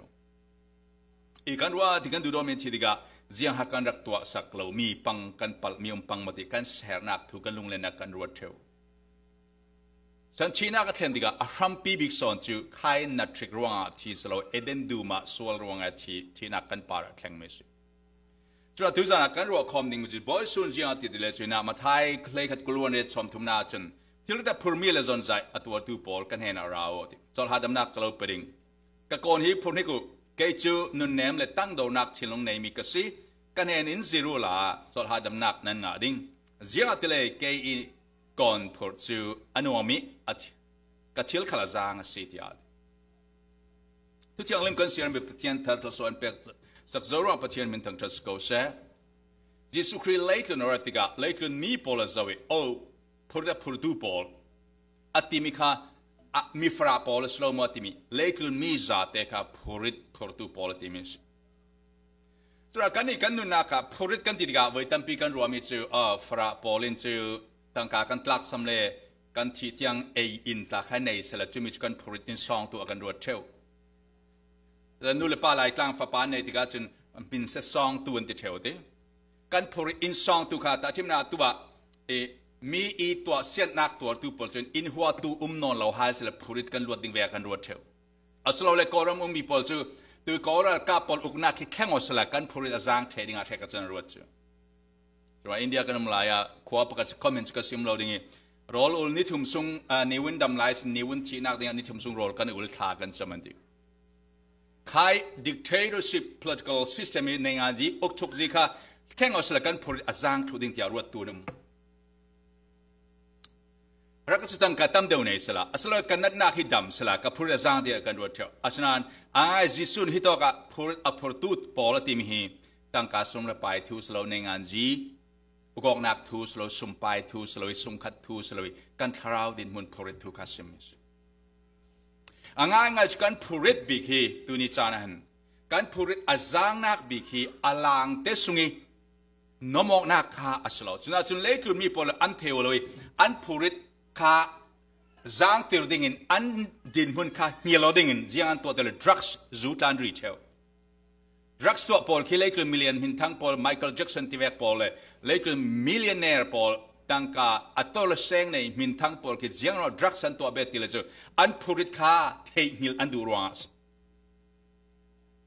อีกันรัวที่กันดูดอมทีที่กะเสียงหักกันรักตัวสักเรามีปังกันปัลมีปังมาติกันเสียนักถูกกันลุงเล่นนักกันรัวเทวฉันชี้นักเทนดิกาอารัมปีบิกซอนจูใครนัดทริกรวงที่สโลเอเดนดูมาสวลรวงที่นักกันปาร์แข่งเมสิจุดที่จะนักกันรัวคอมดิ้งมุจิบอยสุนจีอันติดเลจุนามาไทยเคลขัดกลัวเนตสมทุมนาจันที่เราได้พูดมีเลจอนใจอัตัวตูปอลกันเห็นอาราวติจอลหาดำนักกลัวไปดิ่งกะโกนฮิพูนิกุเกจูนุนเนมเลตั้งดาวนักที่ลงในมิกซีกันเห็นอินซิรูลาจอลหาดำนักนั้นงาดิ่งเสียงติเลเกอีก่อนพูดจูอนุมิอัดกะทิลขลาจางสิทธิ์อาดทุกที่อังลิมกันเสียงแบบเทียนทัดทศวรรษเป็ดสักจรวดเทียนมินทังทัศกเส Jesui kri leitun oratika leitun mi pola zawi o purda purdu pol atimi kha mi fra pol slow mo atimi leitun mi za te kha purit purdu pol atimi sura kani kanu na kha purit kan tiga wai tampi kan ruami chu fra polin chu tangka kan tlak samle kan thi tiang a in ta kha nei sela chumi kan purit in song tu akan ruat theu la nu le pa lai tlang fa pa nei tiga chun bin se song tu an ti theu te kan purit in song tu kha ta thimna tu ba mi I tua siat nak tua tu pol chun in hua tu non lo ha sela purit kan ruat ding ve kan ruat theu aslo le koram mi pol chu tu kora ka pol ukna ki khengo sela kan purit azang theding a theka chan ruat chu rồi India kan mlaya khwa pakat comments ka sim lo ding role ul ni thum sung ni win dam lai ni win thi nak ding ni thum sung role kan ul tha kan chamandi khai dictatorship political system ni nga ji ok chuk ji kha khengo sela kan purit azang thu ding tia ruat tu num rakasutang katam deu nei sela aslo kanat na hi dam sela ka purit azang dia kan ruat theu asnan jisun hitoka purit aportut polati mi hi tangka sum la pai thu slo nei ngan ji ukok nak thu slo sum pai thu slo sum khat thu slo kan tharau din mun purit thu kasimis angai kan purit big hi tu ni chanahan kan purit azang nak big hi alang te sungi nomok nak kha aslo chuna chun le tu mi pol an theoloi an purit kha zang tir dingin an din mun kha nielo dingin jiang to the drugs zu tan retail drugs to pol ki lekle million min thang pol Michael Jackson ti vek pol lekle millionaire pol tangka atol seng nei min thang pol ki jiang ro drugs an to be ti le chu an purit kha thei nil an du ruas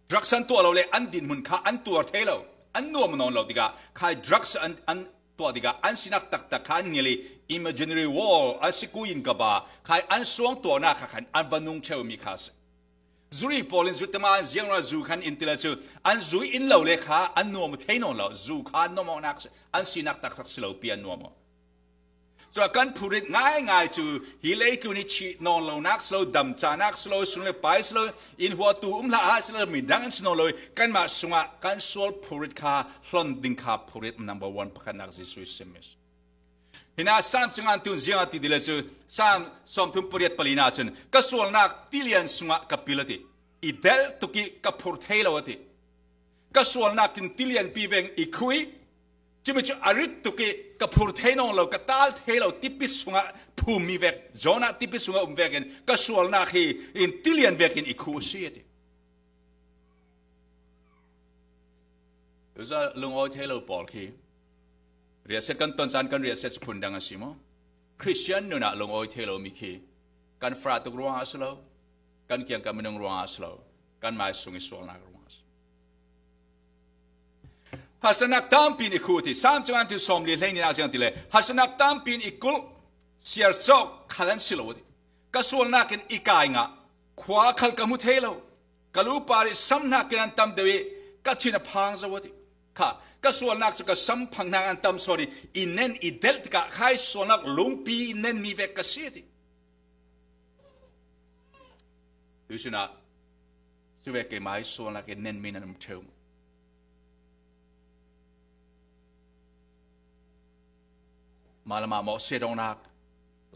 drugs an to lo le an din mun kha an tur thelo an nuam non lo diga khai drugs an to diga an sinak tak tak khan ngeli imaginary wall asikuin ka ba khai an suang to na kha khan an vanung cheu mi khas zuri polin zutama jiang ra zu khan intila chu an zui in lo le kha an nuam theinon lo zu kha no mo nak an sinak tak tak silo pian nuam so kan purit ngai chu hi le tu ni chi non lo nak slo dam cha nak slo sung le pai slo in hua tu la a slo mi dang sno lo kan ma sunga kan sol purit kha hlon ding kha purit number 1 pakhan nak Jesui semis hina sam chungan tu jiang ti dile chu sam som thum purit palina chun ka sol nak tilian sunga kapilati idel tu ki ka phur thelo ati ka sol nak tin tilian pi veng ikhui chimichu arit tu ki ka phur theinong lo ka tal thelo tipis sunga phumi vek zona tipis sunga veken ka sol nak hi in tilian vekin ikhu si ati uza lungoi thelo pol ki reset kan ton san kan reset phundang asimo Christian nuna lungoi thelo mi ki kan fra tu ruang aslo kan kyang ka menung ruang aslo kan mai sungi sol nak ruang hasanak tampin ikuti sam chuan tu som li lein na siang tile hasanak tampin ikul siar sok khalan silodi kasul nakin ikai nga khwa khal kamu thelo kalu pari samna kinan tam dewi kachina phang zawati kha kasul nak ka sam phang na an tam sorry inen idel ka khai sonak lungpi inen mi vek kasiti usuna suwe ke mai sonak inen minan theu malama mo sedong nak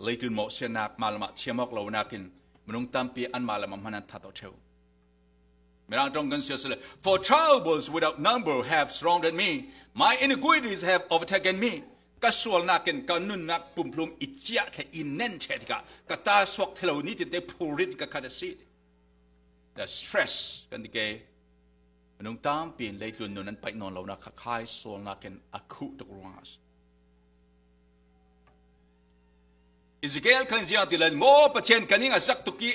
leitun mo senak malama chiamok lo nakin menung tampi an malama manan thato theu merang tong kan sele for troubles without number have surrounded me my iniquities have overtaken me kasual nakin kanun nak pumplum ichia the inen chetika kata sok thelo ni te purit ka kadasi the stress kan dike menung tampi leitun nunan pai non lo na khai sol nakin akhu tok ruas Ezekiel kan jiang tilan mo patien kaning asak tuki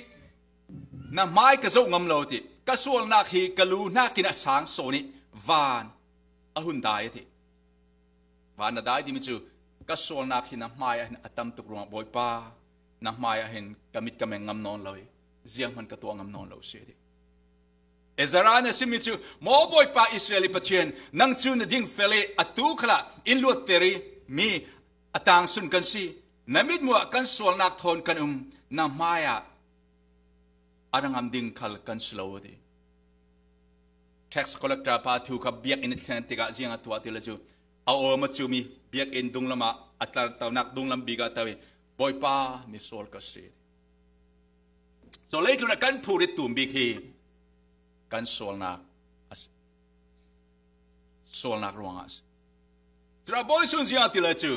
na mai ka zo ngam lo ti kasual na khi kalu na kina sang so ni van ahun dai ti van na dai di mi chu kasual na khi na mai an atam tuk ro boy pa na mai a hen kamit kameng ngam non loi jiang man ka to ngam non lo se ti Ezarana simi chu mo boy pa Israeli patien nang chu na ding fele atu khala in luat teri mi atang sun kan si namit mo kan sol nak thon kan na maya arangam ding khal kan slowdi tax collector pa thu ka biak in ten tiga jiang atwa ti la chu เอามาจูมีเบียกอินดุงละมาอัตราตาวนักดุงลำบีกาตาวิบอยป้ามิโซลกัสซีโซเลยทุนกันพูดตุ่มบีกีกันโซลนักโซลนักรวงอัสตราบอยสุนจีอาติเลจู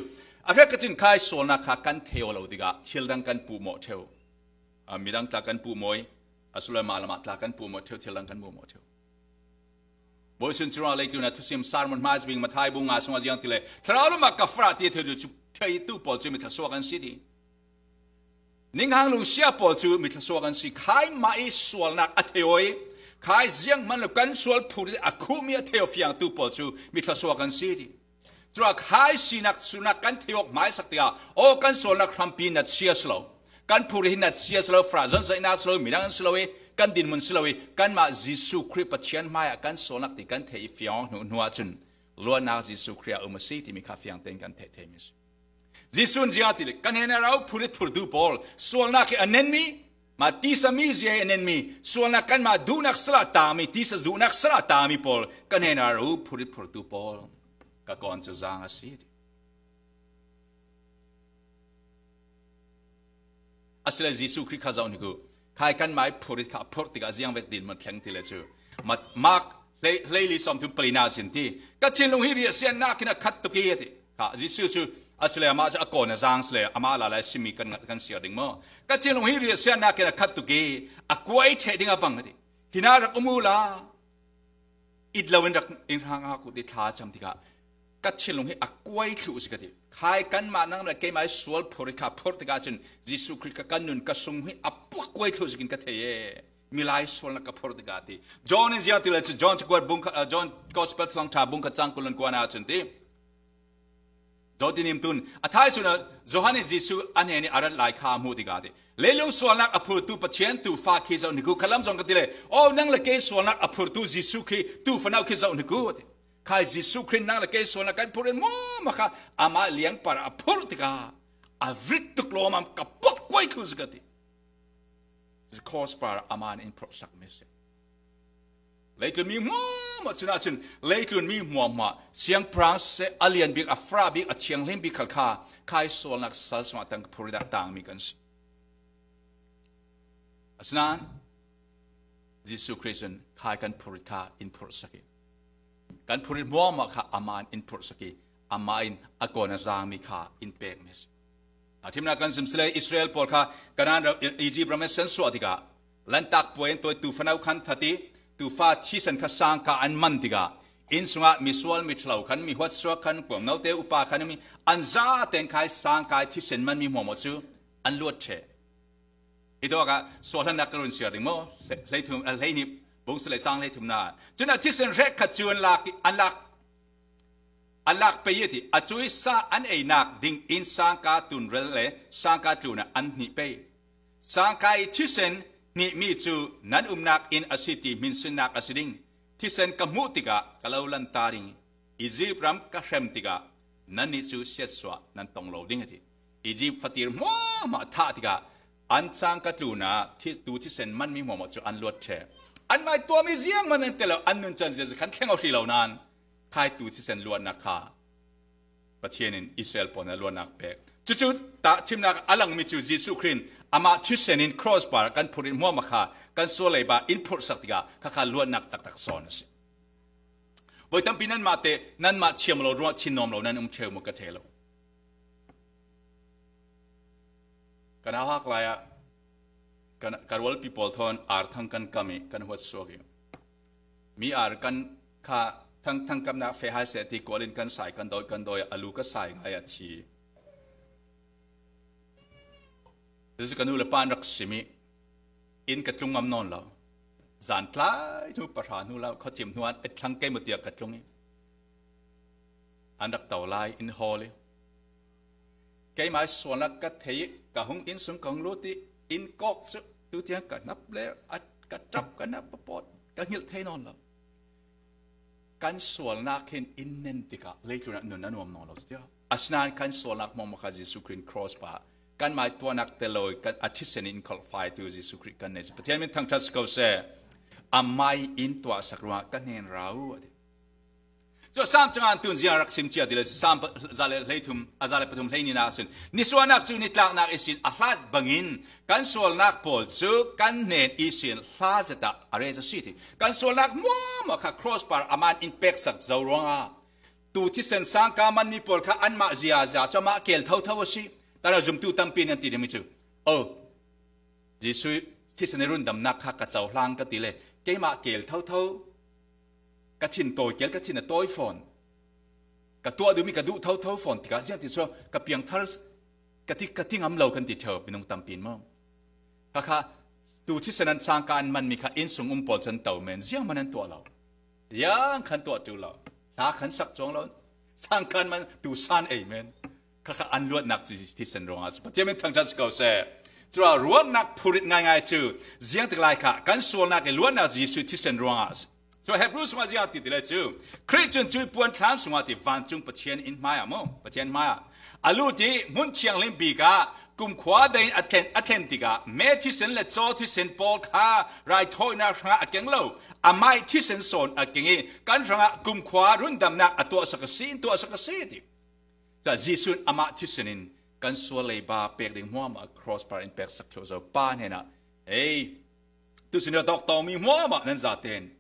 อาเรกจินคายโซลนักกันเทวเราดิกาเชิลดังกันปูโมเทวมีดังตากันปูมวยสุลมาลมาตากันปูโมเทวเชิลดังกันปูโมเทวบอยสุนจีอาเลยจูนะทุสิมซาร์มันมาจบิงมาไทยบุงอาสมาจีอันติเลทราลุมากัฟราตีเทวจูเทยตูปอลจูมิทสวกันสิดีนิ่งหางลุงเสียปอลจูมิทสวกันสิขายมาอีสวลนักอเทวยขายเสียงมันกันสวลพูดอาคูมีอเทวฟิยังตูปอลจูมิทสวกันสิดีตราขายสินักสุนักกันเทวกไม้สักเดียวโอ้กันสวลนักทำปีนัดเสียสโลกันพูดหินัดเสียสโลฟราซอนใจนัดสโลมีนักสโลกันดินมุนสโลกันมาจิสุคริปเชียนไม้กันสวลนักที่กันเทยฟิยังนัวจุนล้วนนักจิสุคริอาอุมสีที่มีข้าฟิยังเต็งกันเทมิสจิสุนจีอาติเลกันเห็นเราพูดดูบอลส่วนนักอันนั้นมีมาที่สามีเสียอันนั้นมีส่วนนักกันมาดูนักสละตามีที่สดูนักสละตามีบอลกันเห็นเราพูดดูบอลก็ก่อนจะจางอาศิดอาศัยจิสุคริสต์ข้าเจ้านี่กูใครกันไม่พูดข้าพูดที่ก็ยังเวกดินมันแข็งทีละจูมาเลยลิสอมทุนปรินาสินทีก็ชินลงฮิริเสียนักนักขัดตุกี้ทีข้าจิสุจูอาศัยมาจะก่อนจางเลยอามาลาลายสิมีกันเสียดิ่งมั้งก็ชินลงฮิริเสียนักนักขัดตุกี้อากวยเทดิ่งอ่ะบังทีหินารักมูลาอิดลาวินรักอินทางอากุติท้าจำทีก็กัดเชลงให้อากวยทุสิกติใครกันมานั่งเลยเกมไอ้สวลพูดข้าพูดที่กันจนจิสุคริสต์กันนุนกัสงให้อปกวยทุสิกินกันเทมีลายสวลนักพูดที่กันที่จอห์นนี่ยังที่เลยจอห์นจะกวาดบุงจอห์นก็สเปซสังชาบุงกัดจังกุลันกวานาจนที่จอห์นที่นิมตุนอัฐายสุนัขจอห์นนี่จิสุอันนี้นี่อารัดลายข้ามูที่กันที่เลลุสวลนักพูดตูปัจเจียนตูฟ้าขี้เจ้าหนิกูขลังจงกันที่เลยโอ้นั่งเลยเกสวลนักพูดตูจิสุคริสต์ตูฟันเอาขี้เจ้าหนิกูที่ใครจิสุคริสต์นั่งเลยเกสวลนักกันพูดมั่วมาค่ะอามาเลี้ยงปาราพูดที่กันอาวิตตุกโลมันกับปกกวยทุสิกันที่จะคอสปาราอามาอินโปรสักเมสเลยคุณมีมั่วมาจุนอาจุนเลยคุณมีมั่วมาเสียงพรางเสอเลียนบิกอัฟราบิกอัเชียงเล่มบิกขลาใครสวลนักสัลสมาตังพูดดักต่างมีกันสิฉะนั้นจิสุคริสต์ใครกันพูดข้าอินโปรสักกันพูดมั่วมาข้าอามาอินโปรสักอามาอินอากอนจางมีข้าอินเปกเมสที่มันกันสิมสเลอิสราเอลพอลข้ากันนั้นอียิปต์เราไม่เซนสวติกาลันตักป่วยตัวตูฟันเอาขันทัดตูฟ้าที่สันข้าสังข้าอันมันติกาอินสุงะมีสวลมีเฉลาขันมีหัวสวขันกวางนาเตอุปาขันมีอันซาเต็งข้าสังข้าที่สันมันมีหัวหมดซูอันลวดเชอีตัวก็สวลนักกรุณเสียดิ่งมั้งเลยทุ่มเลยนี่บุ้งสเลยจังเลยทุ่มนาจนที่สันเร็กขจวนลักอันลักไปยี่ที่อาจุยซาอันเอนักดิ่งอินสังกาตุนเรลเล่สังกาตุนอันนี้ไปสังกาที่สันนี่มีจูนั้นนักอินอาศิติมินสินักอาศิดิงที่สันกมุติกะกะลาลันตาริงอียิปต์รัมกะเข็มติกะนั้นนี่จูเสียสวะนั้นตองโลดิ้งที่อียิปต์ฟัติร์มั่วมาท่าติกะอันสังกาตุนที่ดูที่สันมันมีหัวหมดจูอันลวดเชอันไม่ตัวมีเสียงมันนั่นแต่ละอันนุนจันเจสขันแข่งเอาที่เหล่านั้นใครตูที่เซนล้วนนักข้าประเทศนี้อิสราเอลปนล้วนนักเปกจู่ๆตาชิมนักอลังมิจูจิสุครินอามาที่เซนินครอสบาร์กันพูดมั่วมาข้ากันโซเลยบาอินพุตสักติกาข้าล้วนนักตักซ้อนสิบ่อยตั้งปีนั้นมาเตนั้นมาเชียมเรารู้ชินนอมเรานั้นเชียวมุกเทเรากันเอาหักลายกันวอลปีพอลทอนอาร์ทังกันกามีกันหัวสวกิมีอาร์กันข้าทั้งกำนักเฟหาเสติกอลินกันใส่กันโดยอาลูก็ใส่ไงทีดิฉันกันดูเลปานรักสิมีอินกระตุงงำนอนเราจานทลายทุกประธานนู้เราเขาเทียมนวลไอ้ทั้งเกมมือเตียกระตุงนี้อันรักเต่าลายอินฮอลเลยเกมไอ้ส่วนละกระเทยกะหงอินสุงกังรู้ที่อินกอกสุดตัวเทียงกันนับแล้วอัดกระจับกันนับปอดกันหิลเทนอนเรากันส่วนนักเห็นอินเนนติกะเลยคือนั่นนั่นวมนอนเราเดียวอาศัยกันส่วนนักมองมาจิสุครินครอสปากันหมายตัวนักเตลอยกันอาทิตย์เซนินคอลไฟตัวจิสุครินกันเนี่ยประเทศมันทั้งทัศน์เขาเสียอาไม่อินตัวสักวันกันเห็นเรา so sam changan tun zia rak sim chia dile sam zale leitum azale patum leini na sin ni so nak chu ni tlak nak isin a hlas bangin kan sol nak pol chu kan nen isin hlasata are the city kan sol nak mo kha cross bar aman impact sak zawronga tu ti sen sang ka man mi pol kha an ma zia za chama kel thau thau si tara zum tu tampin an ti mi chu oh Jesui ti sen run dam nak kha ka chaw hlang ka ti le ke ma kel thau thauกระชินโตเกลกระชินโตยฟอนกระตัวดูมีกระดูเท่าเท่าฟอนที่กระเจียนที่ชัวกระเปียงทัลส์กระที่งำเหล่ากันติดเถอะเป็นองค์ตำปีนมั้งค่ะดูที่สนันสร้างการมันมีค่ะอินสุงปอนจันเต่าเมนเสียงมันนั่นตัวเรายังขันตัวดูเราถ้าขันสักจงเราสร้างการมันดูซานเอเมนค่ะอันล้วนนักที่สันรองอาสปะเทียมทางจัสเกาเซ่จัวล้วนนักพูดง่ายๆจู่เสียงที่ไรค่ะกันส่วนนักล้วนนักยิสุที่สันรองอาสso Hebrews was ya ti dile chu Christian chu puan tham sunga ti van chung pathian in maya mo pathian maya alu ti mun chiang lim bi ga kum khwa dei atlantica me ti sen le cho ti sen pol kha rai thoi na ra akeng lo amai ti sen son akeng kan ra kum khwa run dam na atwa sakasin to sakasiti ta jisun ama ti senin kan so le ba pek ding mo ma cross bar in pek sak close pa ne na ei tu sin dok to mi mo ma nan za ten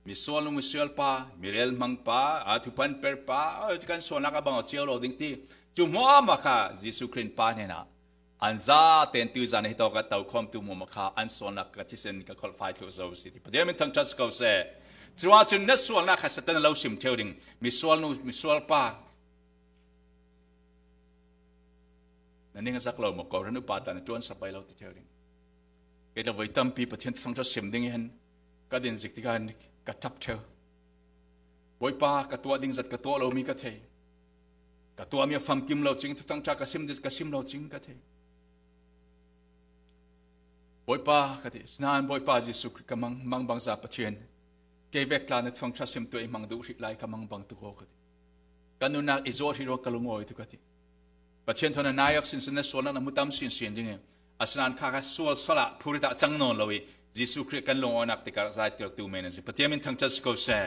mi sol lu mi sol pa mi rel mang pa atu pan per pa kan so na ka bang chiao lo ding ti chu mo ma kha Jesu Christ pa ne na an za ten tu za ne to ka tau khom tu mo ma kha an so na ka ti sen ka qualify to so city but dem tang just go se chuwa chu na so na kha satan lo sim theu ding mi sol pa na ning sak lo mo ko ran pa ta na tuan sa pai lo ti theu ding ke da voi tam pi pathian thang cho sim ding hen ka din zik ti kanกระทับเธอบ่อยป้ากระตัวดิ่งจัดกระตัวเรามีกระเทยกระตัวมีฟังกิมเราจริงทั้งจากกระซิมดิสกระซิมเราจริงกระเทยบ่อยป้ากระเทยสนานบ่อยป้าจิสุกกำมังบังซาปะเทียนเกยเวกลาในทั้งชาซิมตัวเองมังดูริไลกำมังบังตัวกระเทยกันนุนักอิโซฮิโรกะลุงโอยตุกระเทยปะเทียนทนนายกสินในส่วนนั้นมุตามสินจริงอาสนานข้าสวลสละภูริตาจังนนเลยJesui Christ kan long onak te kar zai ter tu menen si patiamin thang chas ko se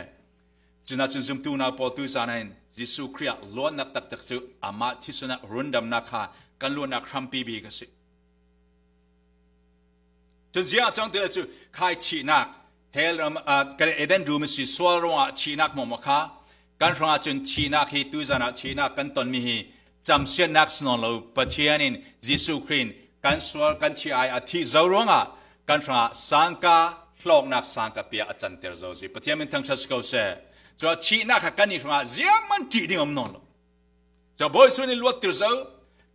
chuna chun zum tu na po tu zanain Jesui Christ lon nak tak tak chu ama thisuna rundam na kha kan lon nak kham pi bi ka si chun zia chang te chu khai chi nak hel ka eden room si swal ro chi nak mo kha kan ranga chun chi nak hi tu zana chi nak kan ton mi hi cham sian nak snon lo patianin Jesui Christ kan swal kan chi ai a thi zo rongaกันfra sangka hlok nak sangka pia achan ter zo si patiamin thang chas ko se cho chi na kha kan ni fra ziam man ti ding om non lo cho boy su ni luat ter zo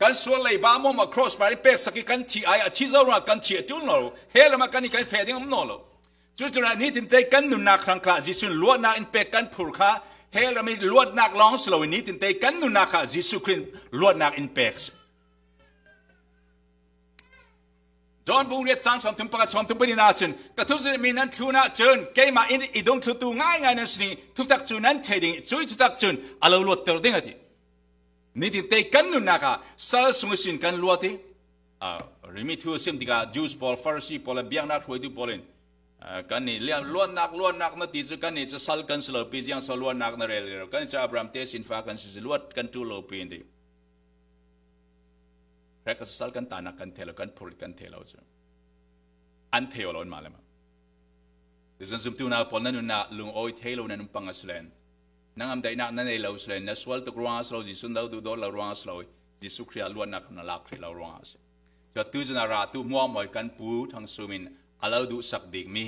kan so lei ba mo ma cross bari pek saki kan ti ai a chi zo ra kan ti tu no hel ma kan ni kan fe ding om non lo chu tu ra ni tin te kan nu na krang kha ji sun luat na in pek kan phur kha hel ma luat nak long slow ni tin te kan nu na kha Jesu Christ luat nak in pek John บุรีจังสอนถึงประกาศสอนถึงปฏินาชนกระทุ้งมีนั้นทุนเชิญเกมาอินอีดงทุตูง่ายนั่นสิทุกทักชุนนั้นเทดิ้งช่วยทุกทักชุนอาลูลวดเตอร์ดิ้งอะไรนี่ที่เตะกันนู่นนะคะสารสมุสินกันลวดที่ริมิทัวซิมที่กับจูสบอลฟาร์ซีบอลเบียงนักช่วยดูบอลกันนี่เลี้ยงลวดนักนั่นที่จะกันนี่จะสัลกันสลบปียังสลวดนักนั่นเรื่องกันจะอับรามเตสินฟ้ากันสิลวดกันทุลบปีนี่แรกก็สัลกันตานักกันเทลกันพูดกันเทลจ้ะอันเทลอนมาเลยมั้งดิฉันสมตูน่าพอนั่นน่ะลุงโอยเทลนั่นปังอัสเลนนั่งอันใดนั่นเอลอัสเลนนัสวัลตุกรังอัสเลจิสุนดาวดูดอลลาร์รังอัสเลจิสุครีอาล้วนนักนั่นลักครีลารังอัสจะตู้จนาราตู้มัวมอยกันปูทั้งสุมินอาลาดูสักดิกมี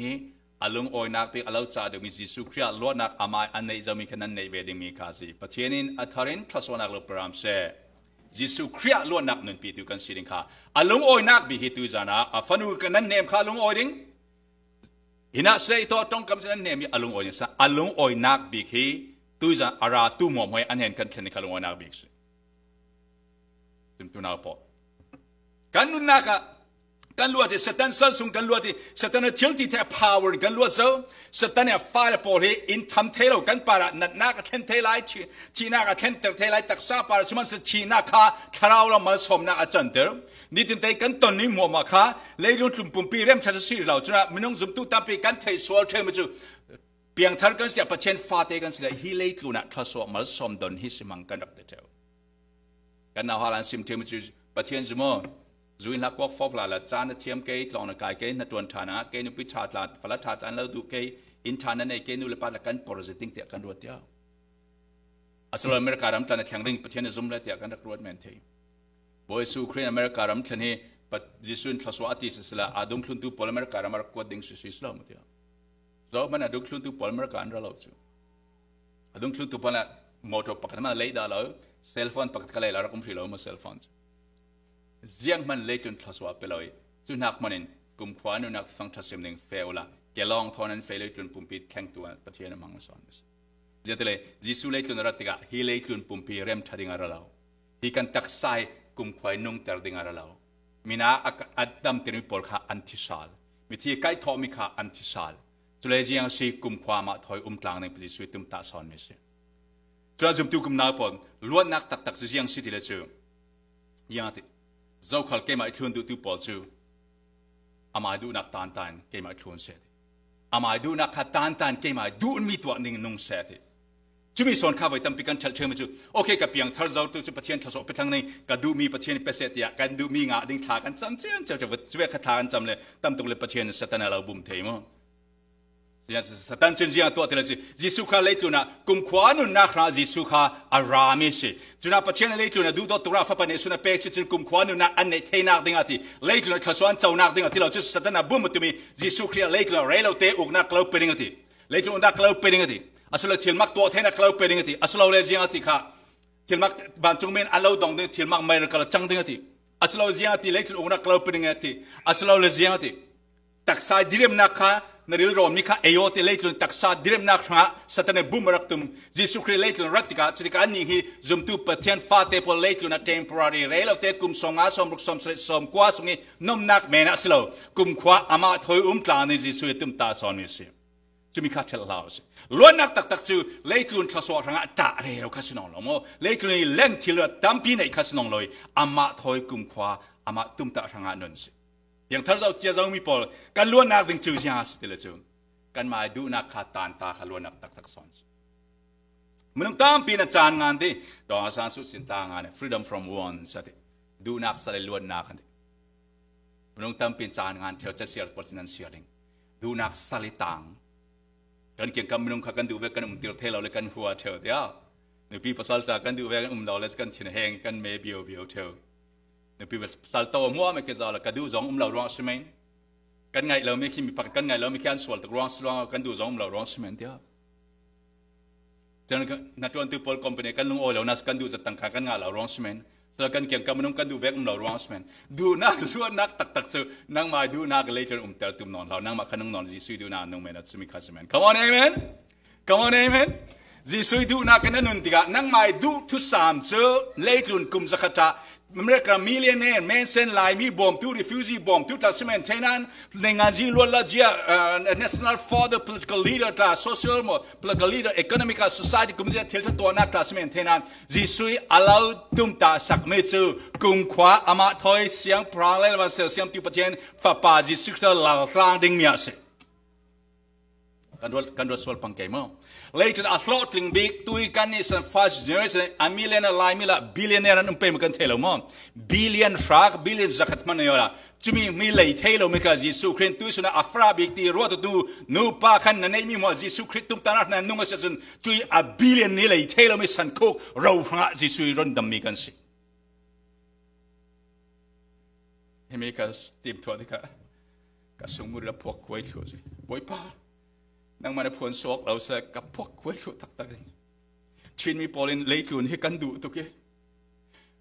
อาลุงโอยนักที่อาลาจ่าเดมิจิสุครีอาล้วนนักอามายอันในจะมีขนาดในเวดิมีคาซีปะเทียนินอัธารินคลาสวนักลุปรามเซJesui Christล้วนนักนั่นปีตุกันสิริงค่ะอาลุงโอยนักบิฮิตุจานะฟันูกันนั่นเนมค่ะลุงโอยดิงหินะเสยตัวตรงคำนั้นเนมอาลุงโอยดิงซะอาลุงโอยนักบิฮิตุจาอาราตุมอมวยอันเห็นกันเช่นค่ะลุงโอยนักบิฮิจึงตุนาปอกันนุนนักกันลวดที่สตันสัลซุงกันลวดที่สตันเที่ยงที่แท้ power กันลวดเจ้าสตันเนี่ยไฟล์พอลีอินทำเทโลกันปาระนัดนักเทนเทไลชีนักเทนเทไลตักซาปาระสมันสชีนักค่ะทาราวเรามาสมนักอาจารย์เดิมนี่ถึงได้กันตอนนี้มัวมาค่ะเลยรุ่นปุ่มปีเริ่มชัดสีเราจ้ะมินงจุดตู้ตามปีกันเทสวอลเทมจู เพียงทัดกันเสียประเทศฟาเตกันเสียฮิเลตุนะทศวรรษมาสมดนฮิสมังกันรักเตเจ้ากันนาฮาลันซิมเทียมจูประเทศจมอจุนลักวอกฟอกลาละจานเทียมเกย์ลองนักเกย์นัดวันฐานะเกย์นุปิชาตลาดฟลาชาตลาดแล้วดูเกย์อินทานันเกย์นุเลปาละกันโปรเจติงเตะกันรวดเดียวอัศลอเมริการัมตันแข่งริงประเทศจุมเลยเตะกันรักรวดแมนเทย์บอยสูครีนอเมริการัมตันเฮปัจจิสุนทศวรรษที่สิละอาดุงคลุนตูพอลอเมริการัมรักวดดิ่งสุดสุดแล้วมั้งเดียวเรามันอาดุงคลุนตูพอลอเมริการัมเราจูอาดุงคลุนตูพอลมอเตอร์ปักกันมาเลยด่าเราเซลโฟนปักกันเลยเราคุ้มฟรีเรามาเซลโฟนเจียงมันเลยจนทศวรรษไปเลยจุนักมันเองกลุ่มขวานุนักฟังทัศน์หนึ่งเฟลละแกลองทอนั้นเฟลเลยจนปุ่มปีแข่งตัวประเทศนั้นมังสอนเจตเลยจิสุเลยจนรัติกะฮีเลยจนปุ่มปีเริ่มทัดดิ่งอะไรเราฮีกันตักไซกลุ่มขวานุ่งตัดดิ่งอะไรเรามีน่าอัดดำเต็มปอลข้าอันทิสาลมีที่ใกล้ทอมิข้าอันทิสาลจุเลยจียังสีกลุ่มขวามาถอยกลางในปฏิสุตุมตาสอนไม่ใช่จุลจุมตุกลุ่มนาปอนล้วนนักตักจียังสีที่เลจูยังที่เจ้าขลเกมาชวนดูตัวปอจูอามาดูนักตานตานเกมาชวนเสดอามาดูนักขัดตานตานเกมาดูมีตัวหนึ่งนุ่งเสดจุมีส่วนข้าวไว้ตั้มปีกันเชิญมาจูโอเคกับเพียงทาร์จาวตัวจุประเทศทศไปทางนี้ก็ดูมีประเทศเปเสติยากันดูมีงาดิ้งทากันจำเจ้าจะช่วยขัดทากันจำเลยตั้มตรงเลยประเทศสถานะเราบุ่มเทมั้งสถานเช่นที่ตัวเทเลจิสุขาเลยจุนะกุมขวานุนักราจิสุขาอารามิสิจุนะประเทศเลยจุนะดูตัวราฟปนสุนะเปกจินกุมขวานุนักอันในเทนักดิ่งอติเลยจุนะทศวรรษเจ้านักดิ่งอติเราจุดสถานะบุ่มตุมีจิสุขีเลยจุนะเรลเตอุกนักเราเป็นดิ่งอติเลยจุนะนักเราเป็นดิ่งอติอาศัยทิลมักตัวเทนักเราเป็นดิ่งอติอาศัยเราเลยจิงอติค่ะทิลมักบางจงเมนอันเราดองดิ่งทิลมักไม่รักเราจังดิ่งอติอาศัยเราจิงอติเลยจุนะอุกนักเราเป็นดิ่งอติอาศัยเราเลยจิงอติตักสายดิเรมนักค่ะนริลโรมิค่ะเอโยติเลตุนตักษาดิเรมนักฮะสัตย์เนบุมรักตุมจิสุครีเลตุนรัติกาจิริกานี่ฮีจุมตุปเทียนฟาเตปเลตุนเทมพรารีเรลเตกุมสงอาสมรุกสมเสสมกว่าสงินมนักเมนัสโลกุมขวาอามาถอยตลานิจิสุยตุมตาสอนมิสิจุมิข้าเทลลาวสิล้วนนักตักจูเลตุนทศวรรษตาเรลคาสนองลมเลตุนเล่นทิลตัมปีในคาสนองลอยอามาถอยกุมขวาอามาตุมตาทางานนสิอย่างท่านเราจะมีพอลกันล้วนนักดึงจูจิฮาสติเลจูกันมาดูนักขาตานตาขลุ่นนักตักสอนมันต้องตามปีนักจานงานที่ดองอาสาสุสินตางาน freedom from war สัตย์ดูนักสลายล้วนนักกันมันต้องตามปีจานงานเที่ยวจะเสียร์ปอร์ตินันเสียร์ดิงดูนักสลิตังกันเกี่ยงกับมันต้องกันดูเวกันติร์เทเราเลยกันหัวเที่ยวเดียวในปีภาษาตากันดูเวกันเราเลยกันทิ้งแหงกันเมย์เบียวเที่ยวในปีภาษาโตมัวไม่เกี่ยวกับกันดูสองเราร้องใช่ไหมกันไงเราไม่คิดมีปักกันไงเราไม่คิดส่วนตัวร้องสลองกันดูสองเราร้องสมันเดียวจังนัดวันที่พอลคอมพานีกันลงโอเรานัดกันดูจะตั้งกันงานเราร้องสมันสลักกันเกี่ยงกับมันกันดูเวกเราร้องสมันดูนักล้วนนักตักซื้อนั่งมาดูนักเลยจนเตอร์ตุ่มนอนเรานั่งมาขันนอนจีซุยดูนักนุ่งเมนัดสมิคัสมัน come on amen come on amen จีซุยดูนักกันนั่นติกะนั่งมาดูทุกสามเจอเลยจนกุมสักตาอเมริกามิลเลนเนอร์แมนเซนไลมีบอมทูริฟิวซีบอมทูตัสเมนเทนันในงานจีนล้วนละจีnational for the political leader ตา social political leader economic society กุมจะเทลตัวนักตัสเมนเทนันจีซุยอาลาวตุมตาสักเมจูกุมขวาอามาถอยเสียงพรางเลวเสียงติวปะเทนฟ้าป่าจีซุกเตอร์ลาวกลางดิ่งเมียสิกันรถสวลปังเกมเลยจนอัลโลติงบิ๊กตุยกันนี่สันฟาสเนอร์สันอมิเลนไลมิละบิลเลนเนอร์นั่นเป็นกันเทลมั้งบิลเลนฟรากบิลเลนจักรมันเนี่ยละจุมีมีเลยเทลมั้งกับยิสุคริสต์ตุยสุนัขอัฟราบิกตีรัวตัวนูปาขันนั่นเองมีมั้งยิสุคริสต์ตุมตานักนั่นนุ่งเสียนจุยอับิลเลนนี่เลยเทลมั้งสันโคกเราฟังยิสุรันดัมมีกันสิเฮมิกัสทีมทัวร์ดิค่ะกัสสมุระพวกคุยทัวร์สิบอยป้านั่งมาในพวนโศกเราเสกกับพวกคุยชุดตักตะกันชินมีปอลินเลยจุนให้กันดูตุก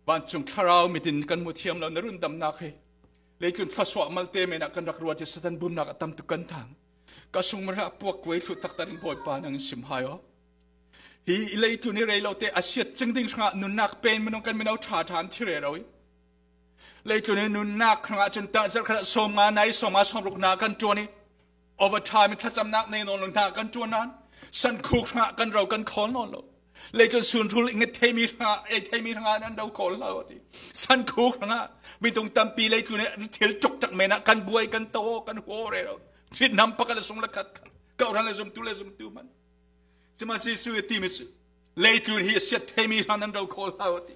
บ้านจงคาราวมีดินกันมุเทียมเราในรุ่นดำนักเลยจุนทศวรรษมัลเตเมนักกันรักรัวจะสตันบุมนักตำตุกันทางก็ส่งมาพวกคุยชุดตักตะกันบ่อยปานังสิมหายอ๋อฮีเลยจุนนี่เรเราเตอาเซียจึงดิ่งช่างนุนนักเป็นมันต้องกันไม่เอาท่าทางที่เรเราเลยจุนนี่นุนนักช่างจนตั้งจะขณะสมงานไหนสมมาสมรุกนากันตัวนี้overtime ถ้าจำนักในนนทางกันจวนนั้นสันคุกหากันเรากันขอนนเราเลยจนส่วนทุลิงเทมีหาเทมีหานั้นเราขอเราทีสันคุกหาไม่ต้องตามปีเลยจนเนี่ยเทลจกจากเมนะกันบวยกันโตกันหัวเลยเราที่นำปากกันส่งละกัด kawn le zum tu man sima Jesui ti mi later he set themi hanan ro khol hawti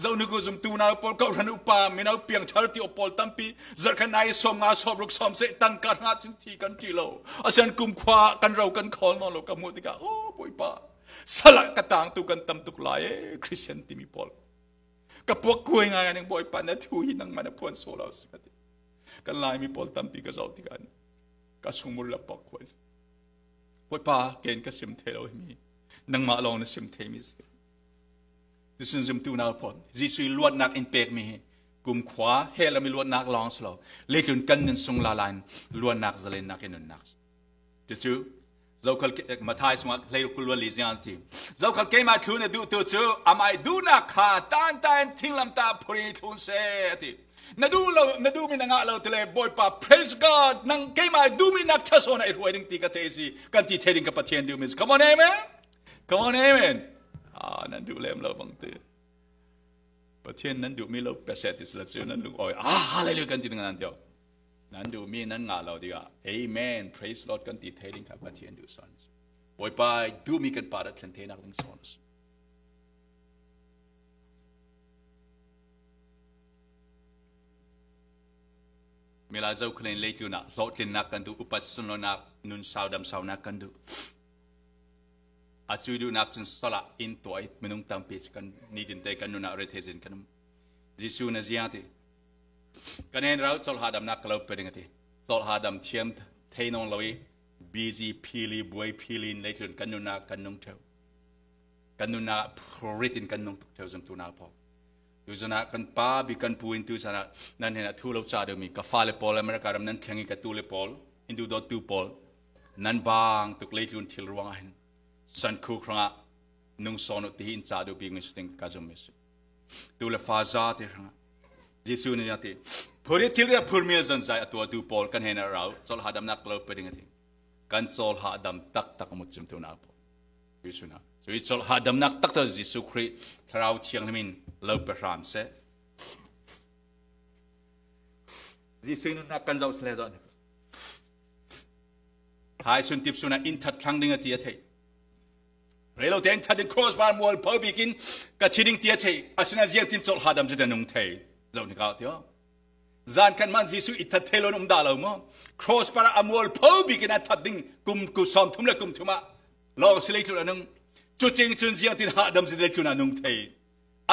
zau nu ko zum tu na pol kawn upa minau piang charti opol tampi zarkanai som nga sobruk som se tan ka nga chin thi kan ti lo asan kum khwa kan ro kan khol no lo kamu tika o boy pa sala katang tu kan tam tuk lai Christian ti mi pol kapok kuy nga ng boy pa na tuhi nang manapon solaw sikati kan lai mi pol tampi ka zau tikan ka sumul la pakwan boy pa ken ka sim thelo mi nang ma long na sim themi disun zum tu na pon Jesui luat nak in pek mi kum khwa hela mi luat nak long slo lekun kan nin sung la lan luat nak zalen nak in nak tu zau kal mathai sma lei ku luat li jian ti zau kal ke ma thu na du tu chu amai du na kha tan thinglam ta phuri thun se ti na du mi na nga lo tele boy pa praise God nang ke ma du mi nak thaso na it wedding ti ka te si kan ti theding ka pathian du mi come on amen nan du lem lo bang te pathian nan du mi lo peset is la chu nan lu oi hallelujah kan ti ngan tio nan du mi nan nga lo ti ga amen praise Lord kan ti theding ka pathian du son boy pa du mi kan para thlen the nak ding son mila zau klen leitu na lotlin nak kan du upat sun lo nak nun saudam sauna kan du acu du nak chen sola in toy menung tampi kan ni jin te kan nuna retezin kan Jesui na ziati kan en rau sol hadam nak kalau peding ati sol hadam thiam thainon loi busy pili boy pili later kan nuna kan nung thau kan nuna pritin kan nung thau zum tu na po tu zana kan pa bi kan puin tu sana nan hena thu lo cha de mi ka fa le pol america ram nan thangi ka tu le pol indu do tu pol nan bang tuk later thil ruang hin san khu kranga nung sono ti hin cha do bing sting ka zum mes tu le fa za te ranga Jesui ne ati phori thil ya phurmil zan zai atwa tu pol kan hena rau sol hadam nak lo peding ati kan sol hadam tak mut chim tu na po Jesui na so i sol hadam nak tak ta Jesui khri thrau thiang min lo pe ram se Jesui na kan zau sle zo hai sun tip suna in that thang ding ati athai Relo ten thadin cross bar mol po bikin ka chiding tia thei asina jiang tin chol hadam jida nung thei zau ni ka tio zan kan man Jesui itha thelo num da lo mo cross bar amol po bikin a thading kum ku som thum le kum thuma long silator anung chu ching chun jiang tin hadam jida kuna nung thei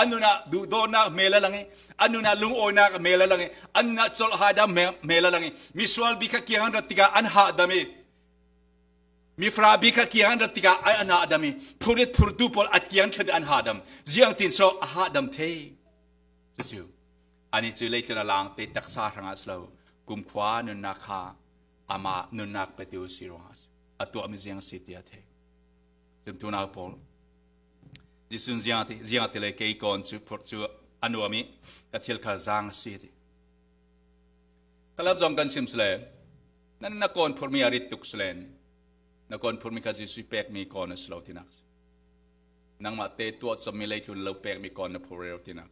anuna du do na mela langi anuna lung o na mela langi anuna chol hadam mela langi miswal bika kian ratika an hadame mi fra bika kian ratika ai ana adami purit purdu pol at kian khad an hadam jiang tin so hadam thei Jesui ani chu leitlana lang te taksa ranga slo kum khwa nun na kha ama nun nak petu sirongas atu ami jiang sitia thei jum tu na pol Jesui jiang te le ke kon chu por chu anu ami ka thil kha jang siti kalab jong kan sim sle nan na kon por mi arit tuk slen na kon pur mi ka Jesui pek mi kon na slow tinax nang ma te tuot som mi leitlun lo pek mi kon na purero tinax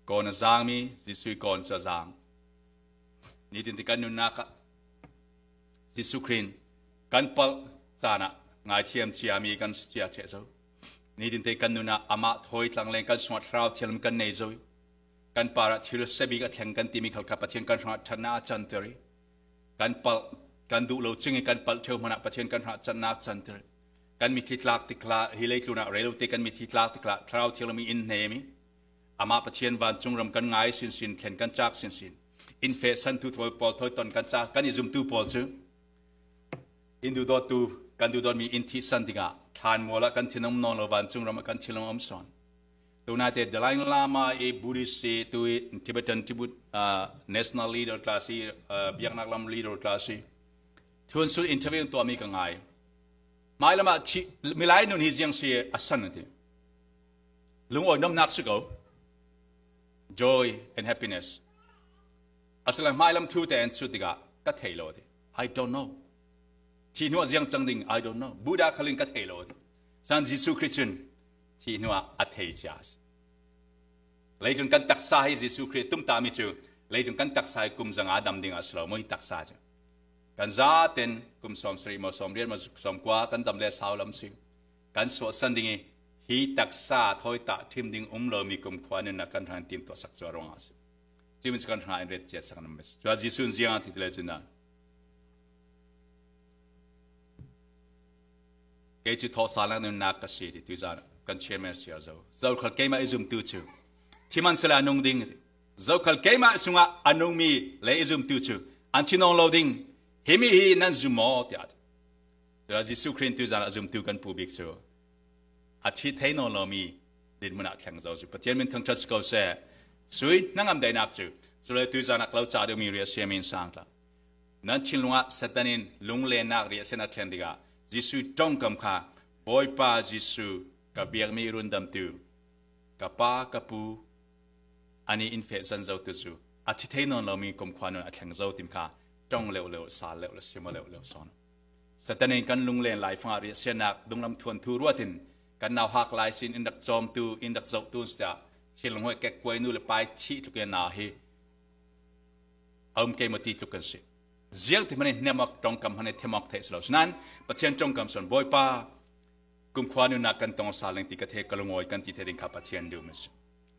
kon na zangmi Jesui kon sa zang ni tin tikan nun naka Jesui krin kan pal sana ngai thiam chiami kan chia che zo ni tin te kan nuna ama thoi tlang leng kan swat rau thiam kan nei zo kan para thil sebi ka theng kan timi khal ka pathian kan ra thana chanteri kan pal kan du lo chingi kan pal theu mana pathian kan ha channa chanter kan mi thitlak tikla hilei tluna relo te kan mi thitlak tikla thrau thilami in nemi ama pathian wan chungram kan ngai sin thlen kan chak sin in fe san tu thoi pol thoi ton kan chak kan izum tu pol chu indu do tu kan du don mi in thi san dinga than mola kan thinom non lo wan chungram kan thilom om son tuna te Dalai Lama e Buddhist tu Tibetan national leader class biak naklam leader class tuan sul interview to ami kangai mai lama milai nun hi jiang se asan ati lung oi nom nak sigo joy and happiness asala mai lam thu ten chu tiga ka thailo de I don't know thi no jiang changding I don't know Buddha khalin ka thailo de san Jesui Christian thi no a thei jas leitun kan taksa hi Jesui Christ tum ta mi chu leitun kan taksa kum jang adam ding aslo moi taksa ja กันซาเต็นกุมสอมสรีมาสอมเรียนมาสอมกว่ากันตำเลสาวลำสิงกันสวดสันดิ่งฮีตักษาถอยตะทิมดิ่งเลมีกุมควานนักกันทางทีมตัวสักจวรองอาศิจิมิสกันทางเรียนเจ็ดสักน้ำเมสจวดจิสุนเสียงติดเลยจุนันเกจิทอสาลังนึงนักกษีดิตุจานกันเชื่อเมสเสียเจ้าเจ้าขลเกมาอิจุมตูชูที่มันสละนุ่งดิ่งเจ้าขลเกมาสุงะอนุมีเลยอิจุมตูชูอันที่น้องเราดิ่งเฮมิฮีนั่นจุมอติอาดเจ้าจิสุครินตุจานอิจุมตูกันผู้บิกชูอาทิตย์เทนอลมีดินมันอักแข็งเจ้าจูปะเทียนมันทั้งทัศกาวเซ่สวยนั่งอันใดนักจูสุดเลยตุจานักเล่าจ่าเดียวมีเรียเสียมินสังละนั่นชิลงะสัตนินลุงเลนักเรียเสนักแข่งดีกาจิสุจ้องกำขาบอยป้าจิสุกับเบียงมีรุนดำตูกับป้ากับปูอันนี้อินเฟสันเจ้าตุจูอาทิตย์เทนอลมีกลมควานอักแข็งเจ้าติมขาจ้องเร็วเร็วสาเร็วเร็วเสียมาเร็วเร็วซ้อนสัตนินกันลุงเลนหลายฟังเรียเสียนักดงลำทวนทูรัวตินกันนาวหักลายสินอินดักจอมตูอินดักเจ้าตูสตาที่หลงหัวแกกวยนู่นเลยไปที่ทุกอย่างนาฮีเอาเกมตีทุกกันสิเสียงที่มันเนี่ยมักตรงกับมันที่มักเทสเราฉะนั้นประเทศจงกับส่วนบอยป้ากุมควานุนักกันตรงสาเลงติกเทกลงอยกันที่เทดิงขับประเทศดูมั้ย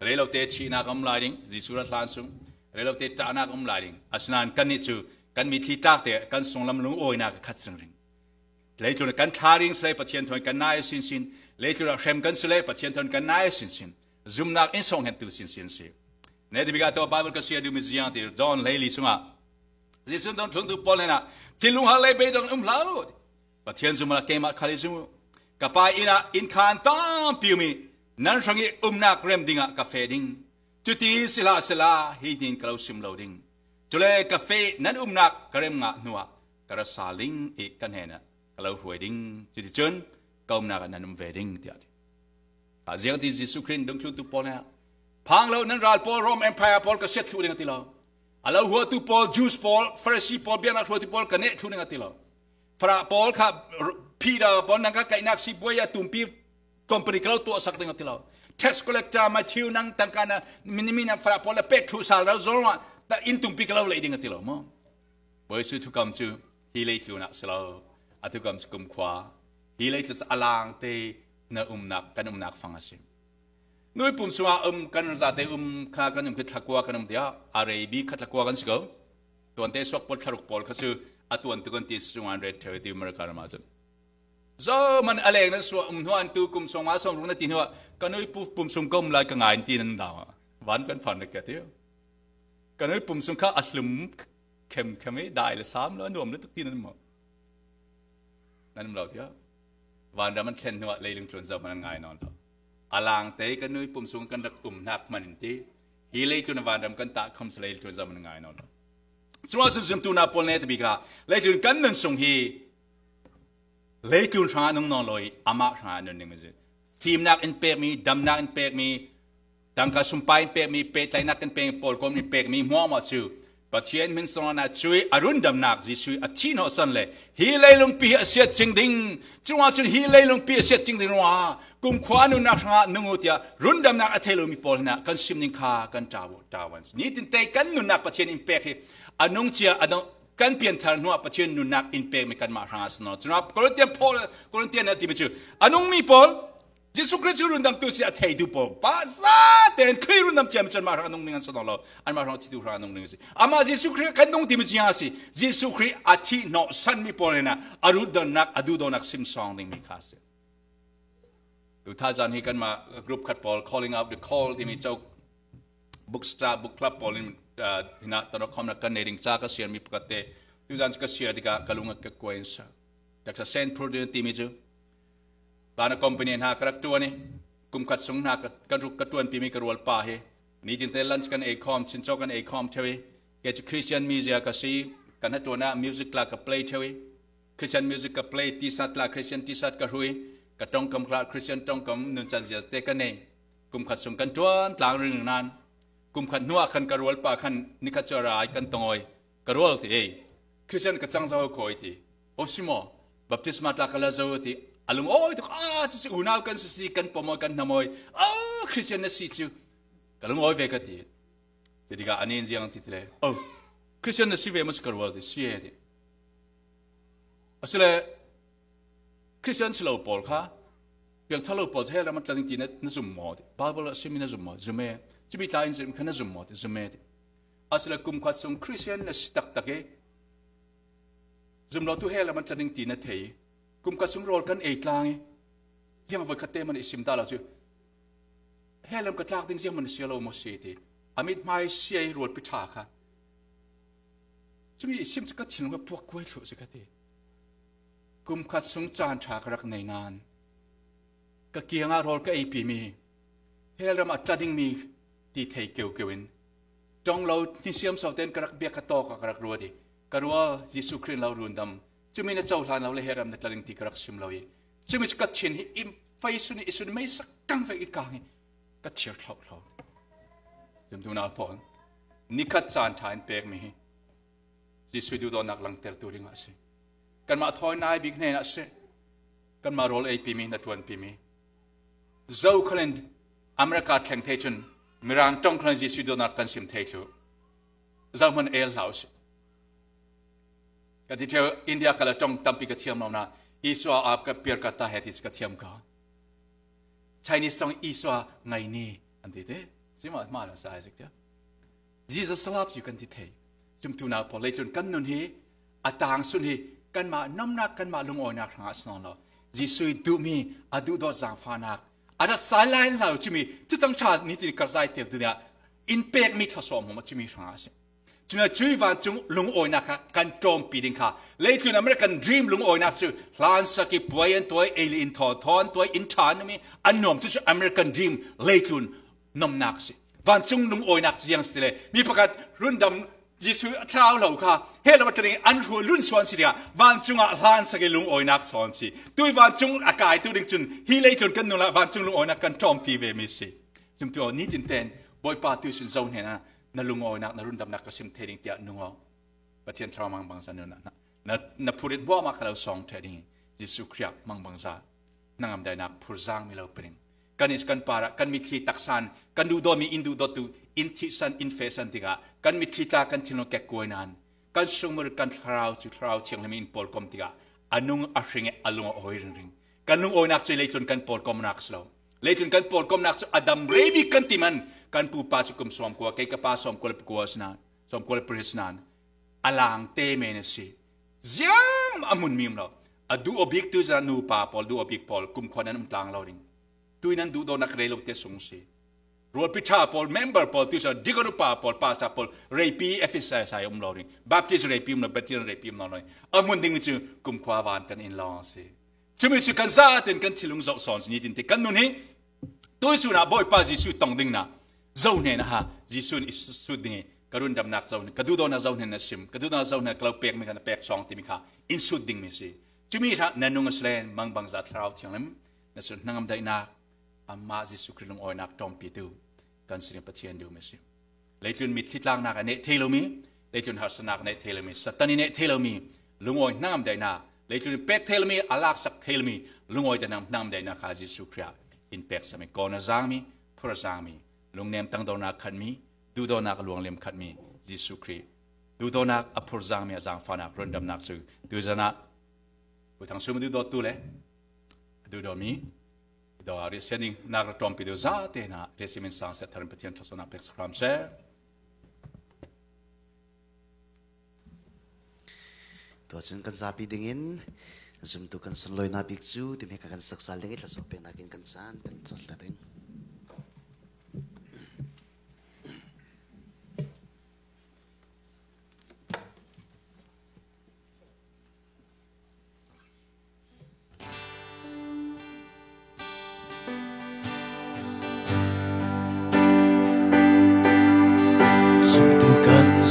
เรื่องเราเตชีนักอมลายดิ้งจิสุรัตลานซุงเรื่องเราเตจานักอมลายดิ้งอาฉะนั้นกันนี่จูกันมีที่ตักเตะกันส่งลำลงโอยนักขัดสังริงเลยจุดกันคาริงสเลประเทศทนกันนายสินสินเลยจุดเข็มกันสเลประเทศทนกันนายสินสินซุ่มนักอินส่งเห็นตัวสินสินสิเนี่ยที่บิกาตัวไบเบิลก็เสียดูมิจิยันที่จอห์นเลยลิซุงอ่ะลิซุนต้องทนตัวพอลเลยนะที่ลุงฮาเลยไปตรงลาวประเทศซุ่มละเกมาคาลิซุงกับไปอินคานตั้งพิวมีนั่นสังเกตนักเริ่มดิ้งอ่ะกาแฟดิ้งจุดที่สิลาฮีดิ้งกล่าวซิมลาวดิ้งจุดเลยกาแฟนั่นนักกระเริ่มงะนัวกระสาลิงอีกกันเห็นอ่ะกล่าวหวยดิ้งจุดที่จนก้มนักนั่นเวดิ้งที่อะไรอาเจียงที่จิสุครินดึงคลุตุปอลเนี่ยพังเรานั้นรัลปอลโรมเอ็มพายปอลก็เสร็จทุเรื่องที่เราอาเราหัวตุปอลจูสปอลฟรซีปอลเบียนักหัวตุปอลกันเนทุเรื่องที่เราฟราปอลครับพีดาปอลนั่งก็ไก่นักสิบวยตุ่มปีคอมพานีเราตัวสักเรื่องที่เราแท็กซ์คอลเลกเตอร์มาทิวนั่งตั้งกันมินิฟราปอลเป็ดทุสาเราโซนว่าแต่อินตุ่มปีเราเลยดิ่งที่เรามั้งบริสุทธิ์ทุกคำจูฮีเลยทุนักสลาวอัตุกคำสกุมขวาฮีเลยทุสอลังเตน่านักกันนักฟังอาศัยนุ้ยปุ่มสวากันจะเตข้ากันคิดทักว่ากันเดียอะไรบีคิดทักว่ากันสิเขาตัวเตสวกปอลทารุกปอลเขาชื่อตัวตุกันที่สวงเรทเทอร์ที่อเมริกามาจ้ะมันอะไรนั่นสวหัวอันตุกุมสวงมาสวงรุ่งนั้นที่หัวกันนุ้ยปุ่มสวงก็มากันงานที่นั่นดาววันเป็นฝันเด็กเดียวกันนุ้ยปุ่มสวงข้าอัดลุมเข้มไม่ได้เลยซ้ำแล้วนวมนึกที่นั่นมั้งนั่นเราเดียววันนั้นมันเข็นหัวเลยลึงชวนจะมันง่ายนอนต่ออาลังเตะกันนุ้ยปุ่มสูงกันดักนักมันที่ฮีเลยชวนวันนั้นกันตาคำสเลยชวนจะมันง่ายนอนส่วนสุดตัวนับปนเนตบิกาเลยชวนกันนั่นส่งฮีเลยชวนชาหนุ่งนอนลอยอามาชาหนุ่งนี่มันจะฟิล์มนักอินเปกมีดำนักอินเปกมีดังกระสุนไปอินเปกมีเปใจนักอินเปกปอลกอมอินเปกมีหัวมาชูประเทศมันส่งนาช่วยอรุณดำนักจิช่วยอธินอสันเลยฮีเลยลงปีเสียจริงดิ่งจังหวะจุดฮีเลยลงปีเสียจริงดิ่งว่ากุมขวานุนักงาหนุ่งอุตยารุ่นดำนักอเทลุมีปอลนะกันซิมนิงคากันจาวันนี่ตินเตกันนุนักประเทศอินเปกอันนงเจียอันนงกันเปลี่ยนทางนัวประเทศนุนักอินเปกมีกันมาหาสนอจังหวะกรณีเตียนปอลกรณีเตียนนั่นที่มันชื่ออันนงมีปอลจิสุคริสต์รุ่นดำตัวเสียเทดูปอภาษาเต็นคลีรุ่นดำเจียมจันมาหาหนุ่งนี่กันสนอเราอันมาหาที่ดูหาหนุ่งนี่สิอามาจิสุคริสต์กันหนุ่งที่มันจีอาสิจิสุคริสต์อาทิโนสันมีปอลเลยนะอรุดนักอดูดนักซิมซองนี่มีค่าสิดูท่าจันให้กันมากรุ๊ปคัดปอล calling out the call ที่มีเจ้าบุ๊กสตาร์บุ๊กคลับปอลนี่นะตอนนั้นคอมนักกันในดิ่งจ้าก็เสียมีปกติดูจันก็เสียที่กะลุงก็กวนซะจากเซนต์โปรดิวที่มีเจ้าตอนนั้นคอมพานีหากระตัวนี่กุมขัดสงหากระรุกกระตัวปีมีกระวลป่าเฮนี่จินเตลันส์กันเอคอมชินโจกันเอคอมเทวีเกจคริสเตียนมิวสิกก็สีกันให้ตัวน่ะมิวสิกลากับเพลย์เทวีคริสเตียนมิวสิกกับเพลย์ที่สัตลาคริสเตียนที่สัตก็รุยกระตรงกำคลาคริสเตียนตรงกำนุนจันเสียเตกันเองกุมขัดสงกันตัวต่างเรื่องนั้นกุมขัดนัวขันกระวลป่าขันนิคัจจารายกันตรงอยกระวลที่คริสเตียนกระจังเจ้าคอยที่โอซิโมบัพติสมาตลากลาเจ้าที่อารมณ์โอ้ยทุกจะสิอุณากันสิกันปมกันทำไมคริสเตียนนั่นสิจูอารมณ์โอ้ยเวกตีjadi kan aneh yang title oh Kristen nasi ve mas karwal di siye di อาศัยคริสเตียนสโลปอลค่ะเพียงถ้าเราปอลให้เรามันจะติดนั่นซุ่มหมดบาบิลสิมีนั่นซุ่มหมดซุ่มจะมีตายอินสิมขันนั่นซุ่มหมดซุ่มอาศัยกุมขัดส่งคริสเตียนนั่นสตักตักซุ่มเราตัวให้เรามันจะติดนั่นเทยกุมขัดส่งรอกันเอกลางยังมันขัดเตมันอิสิมตาเราจูให้เรากระลากดิ้งยังมันเสียเราโมเสตีอามิดไม่เสียรวดพิธาค่ะจะมีอิสิมจะกัดทิ้งว่าพวกกล้วยถูกสิกัดเตกุมขัดส่งจานฉากรักในนานก็เกี่ยงอารมณ์ก็ไอปีมีเฮลมาจัดดิ้งมีที่ไทยเกี่ยวกับวินจงเราที่เสียมสาวเต้นกระเบียกกระตอกกระรัวดีกระรัวยิสุครินเรารุนดำจะมีนักเจ้าหลานเราเลยเฮรัมนักจัดดิ้งที่กระรักชิมเราอีจะมีกัดเชียนอิมไฟสุนีอิสุนีไม่สักกังไฟอีกกังกัดเชียร์เราจำตัวน่าพอนนิคัดจานทานเปกมียิสุดูโดนนักลังเตอร์ตัวริงอาศัยกันมาทอยนายบิ๊กเนนัสกันมาโรลไอปีมีนัดวันปีมีเจ้าคลันอเมริกาแข่งเทชนมีรังจ้องคลันยิสุดนักกันสิมเทชูเจ้ามันเอลฮาวส์กันที่เที่ยวอินเดียกันละจ้องตั้มปีกเทียมเรานะอิสวาอาบกับเปียร์กัตตาเฮติสกเทียมกันไชนีสต้องอิสวาไงนี่อันที่เด้ใช่ไหมมาแล้วสายสิเดียวยิสุสลับอยู่กันที่เทจุมตุนาพอเลยจนกันนุนฮีอัตางสุนฮีกันมาน้ำหนักกันมาลงอ่อยนักทางอัศนนเรายิสุยดูมีอดูดอจางฟานักอาจจะสายไล่เราจะมีที่ต้องชาตินี้ที่กระจายเติบโตเนี่ยอินเปกมีทศวรรษมันจะมีทางอาศัยจุนจุยวันจุงลงอ่อยนักกันโจมปีดิงค่ะเลยจุนอเมริกันดรีมลงอ่อยนักจุลานสกิปวยตัวเอลินทอทอนตัวอินทานมีอันนอมจุอเมริกันดรีมเลยจุนนมนักสิวันจุงลงอ่อยนักยังสิเลยมีประกาศรุ่นดำยิสุคราวเหล่าค่ะเฮลวัตถุอันหัวรุ่นสวนสิเดียวันจุงอ่ะลานสกิลุงอ่อยนักสอนสิตัววันจุงอากาศตัวดิ่งจุนฮีเลยจุนกันนู่นละวันจุงลุงอ่อยนักกันจอมปีเวมิสิจุดตัวนี้จินเตนบอยปาตุสินโซนเห็นนะนั่นลุงอ่อยนักนั่นรุ่นดำนักก็สิมเทดิ่งเตียนุ่งอ่ะประเทศทรามังบางสันนั่นนั่นพูดว่ามาเขาสองเทดิ่งยิสุคริยมังบางซานั่งอำได้นักพูดจางมีเราเป็นกันอิสกันปาระกันมีขีตักสันกันดูโดมีอินดูโดตุอินทิสันอินเฟสันติกากันมีขีตากันทิโนแกกวยนันกันสมมติกันทราวจุทราวเชียงเลมินปอลคอมติกาอันนุ่งอาชิงเออลุงโอยริงกันนุ่งโอยนักจะเลยจนกันปอลคอมนักสโลเลยจนกันปอลคอมนักสอดัมเรบิกันติมันกันปูปาจุกุมสวมกัวเกกป้าสวมกัวเลปกัวสนานสวมกัวเลปริสนานอลังเตเมเนสิยังอามุนมีมเราอดูอบิกตุจานูปาปอลดูอบิกปอลกุมขวัญนั้นต่างเราริงตัวนั้นดูโดนักเรลเตสงสีรวดพิธาปอลเมมเบอร์ปอลที่จะดิกรุปาปอลปาตาปอลเรปีเอฟเอสไอสายเราริงบัพติสเรปีมันเป็นที่เรปีมันน้อยอามุนดิ้งจูกุมขวาวานกันอินลองสิจะมีสุกันซาเต็นกันที่ลุงสอนนี่ดินที่กันนู่นนี่ตัวสุนัขบอยปาจิสุตองดิ้งนะเจ้าเนี่ยนะฮะจิสุนอิสุดิ้งกระดุนดำนักเจ้าเนี่ยกระดูดอนเจ้าเนี่ยนะซิมกระดูดอนเจ้าเนี่ยกล่าวเปียกมีกันเปียกสองที่มีค่ะอินสุดิ้งมีสิจะมีท่านันนุ่งสเลนมังบังจัดเราเที่ยงนั้นนั่นสุดนั่งอำได้นักอามาจิสุคริลงอ่อยนักจอมปีตูกันสิริปะเทียนดูไม่สิเลยจนมิดทิศล่างนักเนเทโลมีเลยจนหัสนักเนเทโลมีสัตตานีเนเทโลมีลุงอ่อยน้ำได้นักเลยจนเป็กเทโลมีอาลักสักเทโลมีลุงอ่อยจะน้ำได้นักข้าจิสุคริอินเป็กสมัยก่อนจางมีพระจางมีลุงเนมตั้งดอนักขันมีดูดอนักหลวงเลียมขันมีจิสุคริดูดอนักอภรจางมีจางฟ้านักรุ่นดำนักสื่อดูจะนักผู้ทั้งสุ่มดูดอตุเลยดูดอมีดอเรสซิงนักตอมปิโดซาเตนะเรซิมินสังเสตรปฏิยันทัศนาเพ็กส์ครามเช่ตัวฉันกันซาปีดิ่งจุมตุกันสลอยนาบิกจูที่มีกันสักสาลิ่งละสอบเป็นนักกันซานกันสลดิ่ง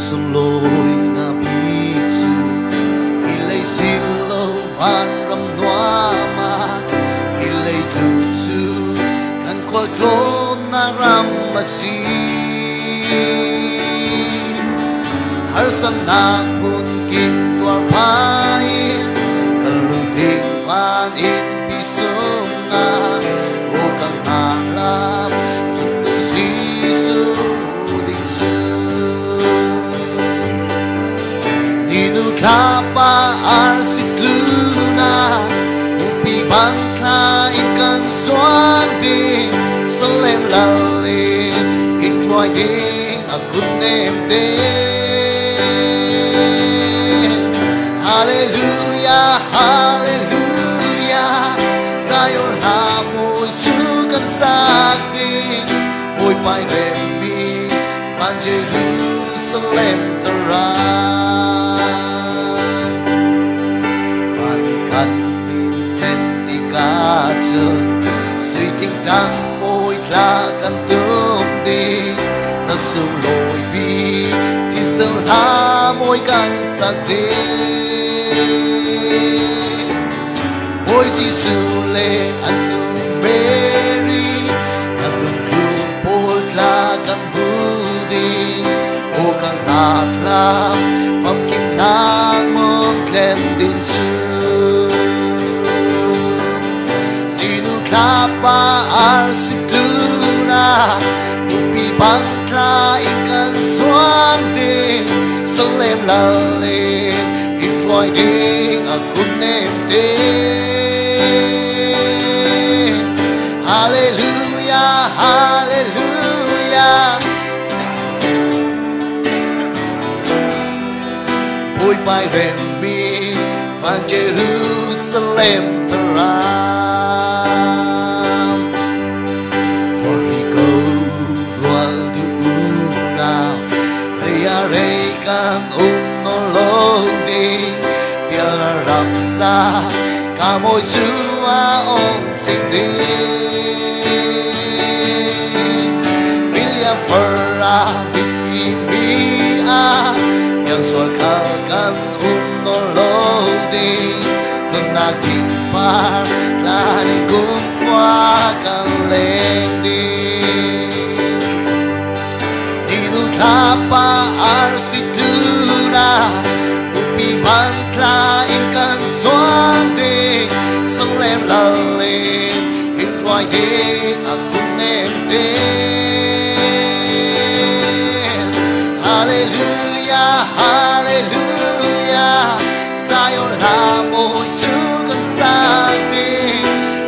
สลอยนาบิกจูฮิเลสิโลวันรำนัวมาฮิเลดูจูกันคอยโกลนารัมมาซีฮาร์สันนักบุญกินตัวพายกันลุดิงฟานอินพิสุงาโอกังนาลาจุดดูซีซูดิงซูKapa arsiklu đi sân lem là lì in troai đi à kun em tê Hallelujah Hallelujah Zion là mùi chú cần xác đi mùi mai rèm mi van Jerusalem ta ra van cắt pin tên đi cả trời suy tình trăng môi là cần tôm đi ta sung lội bi thì sương há môi cần sắc đi môi Jesui lệ anh nung Mary anh nung kêu môi là cần budi ô cần nát là phong kim nang mong lên đến chưa đi nu klapa arsikluna upi bangkla ikan suang di selem lale in troy di akun em te Hallelujah Hallelujah Ôi mai rèn mi van Jerusalem teram Origo rual du nào Leia reikan no lodi Biar ramsa Kamoy chua om sing đi William Ferra Mimia Yang suakakan no lodi Nung nagtimpar Lani kumwakan leng di Dinu klapa arsikluna Upi bantla ikan suang di Selem lalin in troy di akun em te Hallelujah Hallelujah Zion là môi chú cần sang đi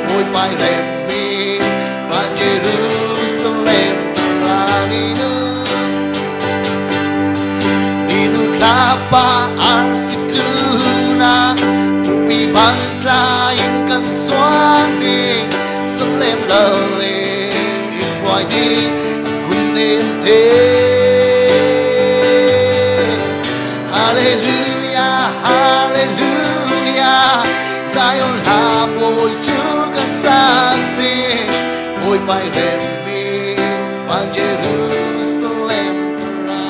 môi mai rèm mi và Jerusalem ra đi nu klapa arsikluna upi bangkla ikan suang di selem lale in troy di akun em te Hallelujah Hallelujah Zion là môi chú cần sang đi môi mai rèm mi và Jerusalem ra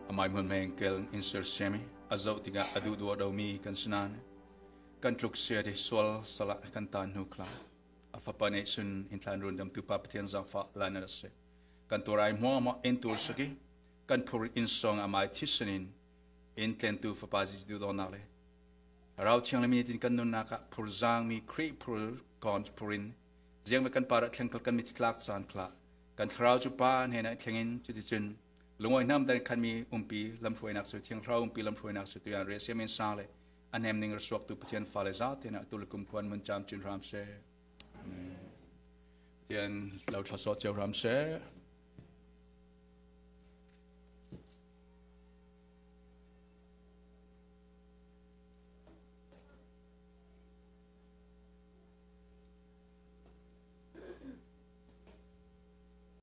Amai mun meng kel insert semi azau tiga adu dua dau mi kan senan kan truk sia di sol sala kan tan nukla afapane sun intlan run dam tu paptian zafa lana se kan torai mo mo entur saki kan pur insong amai tisenin intlen tu fapazi du donale rau chiang le mi tin kan nun naka pur zangmi kri pur kawn purin ziang me kan para thlengkal kan mit klak san kla kan thrau chu pa hena thlengin chu ti chun lungoi nam dan kan mi umpi lam phoi nak su thiang thrau umpi lam phoi nak su tu ya re siamin sale anem ning rsuak tu pathian fale za tena tulukum kwan mun cham chin ram se tian lau thasot chau ram se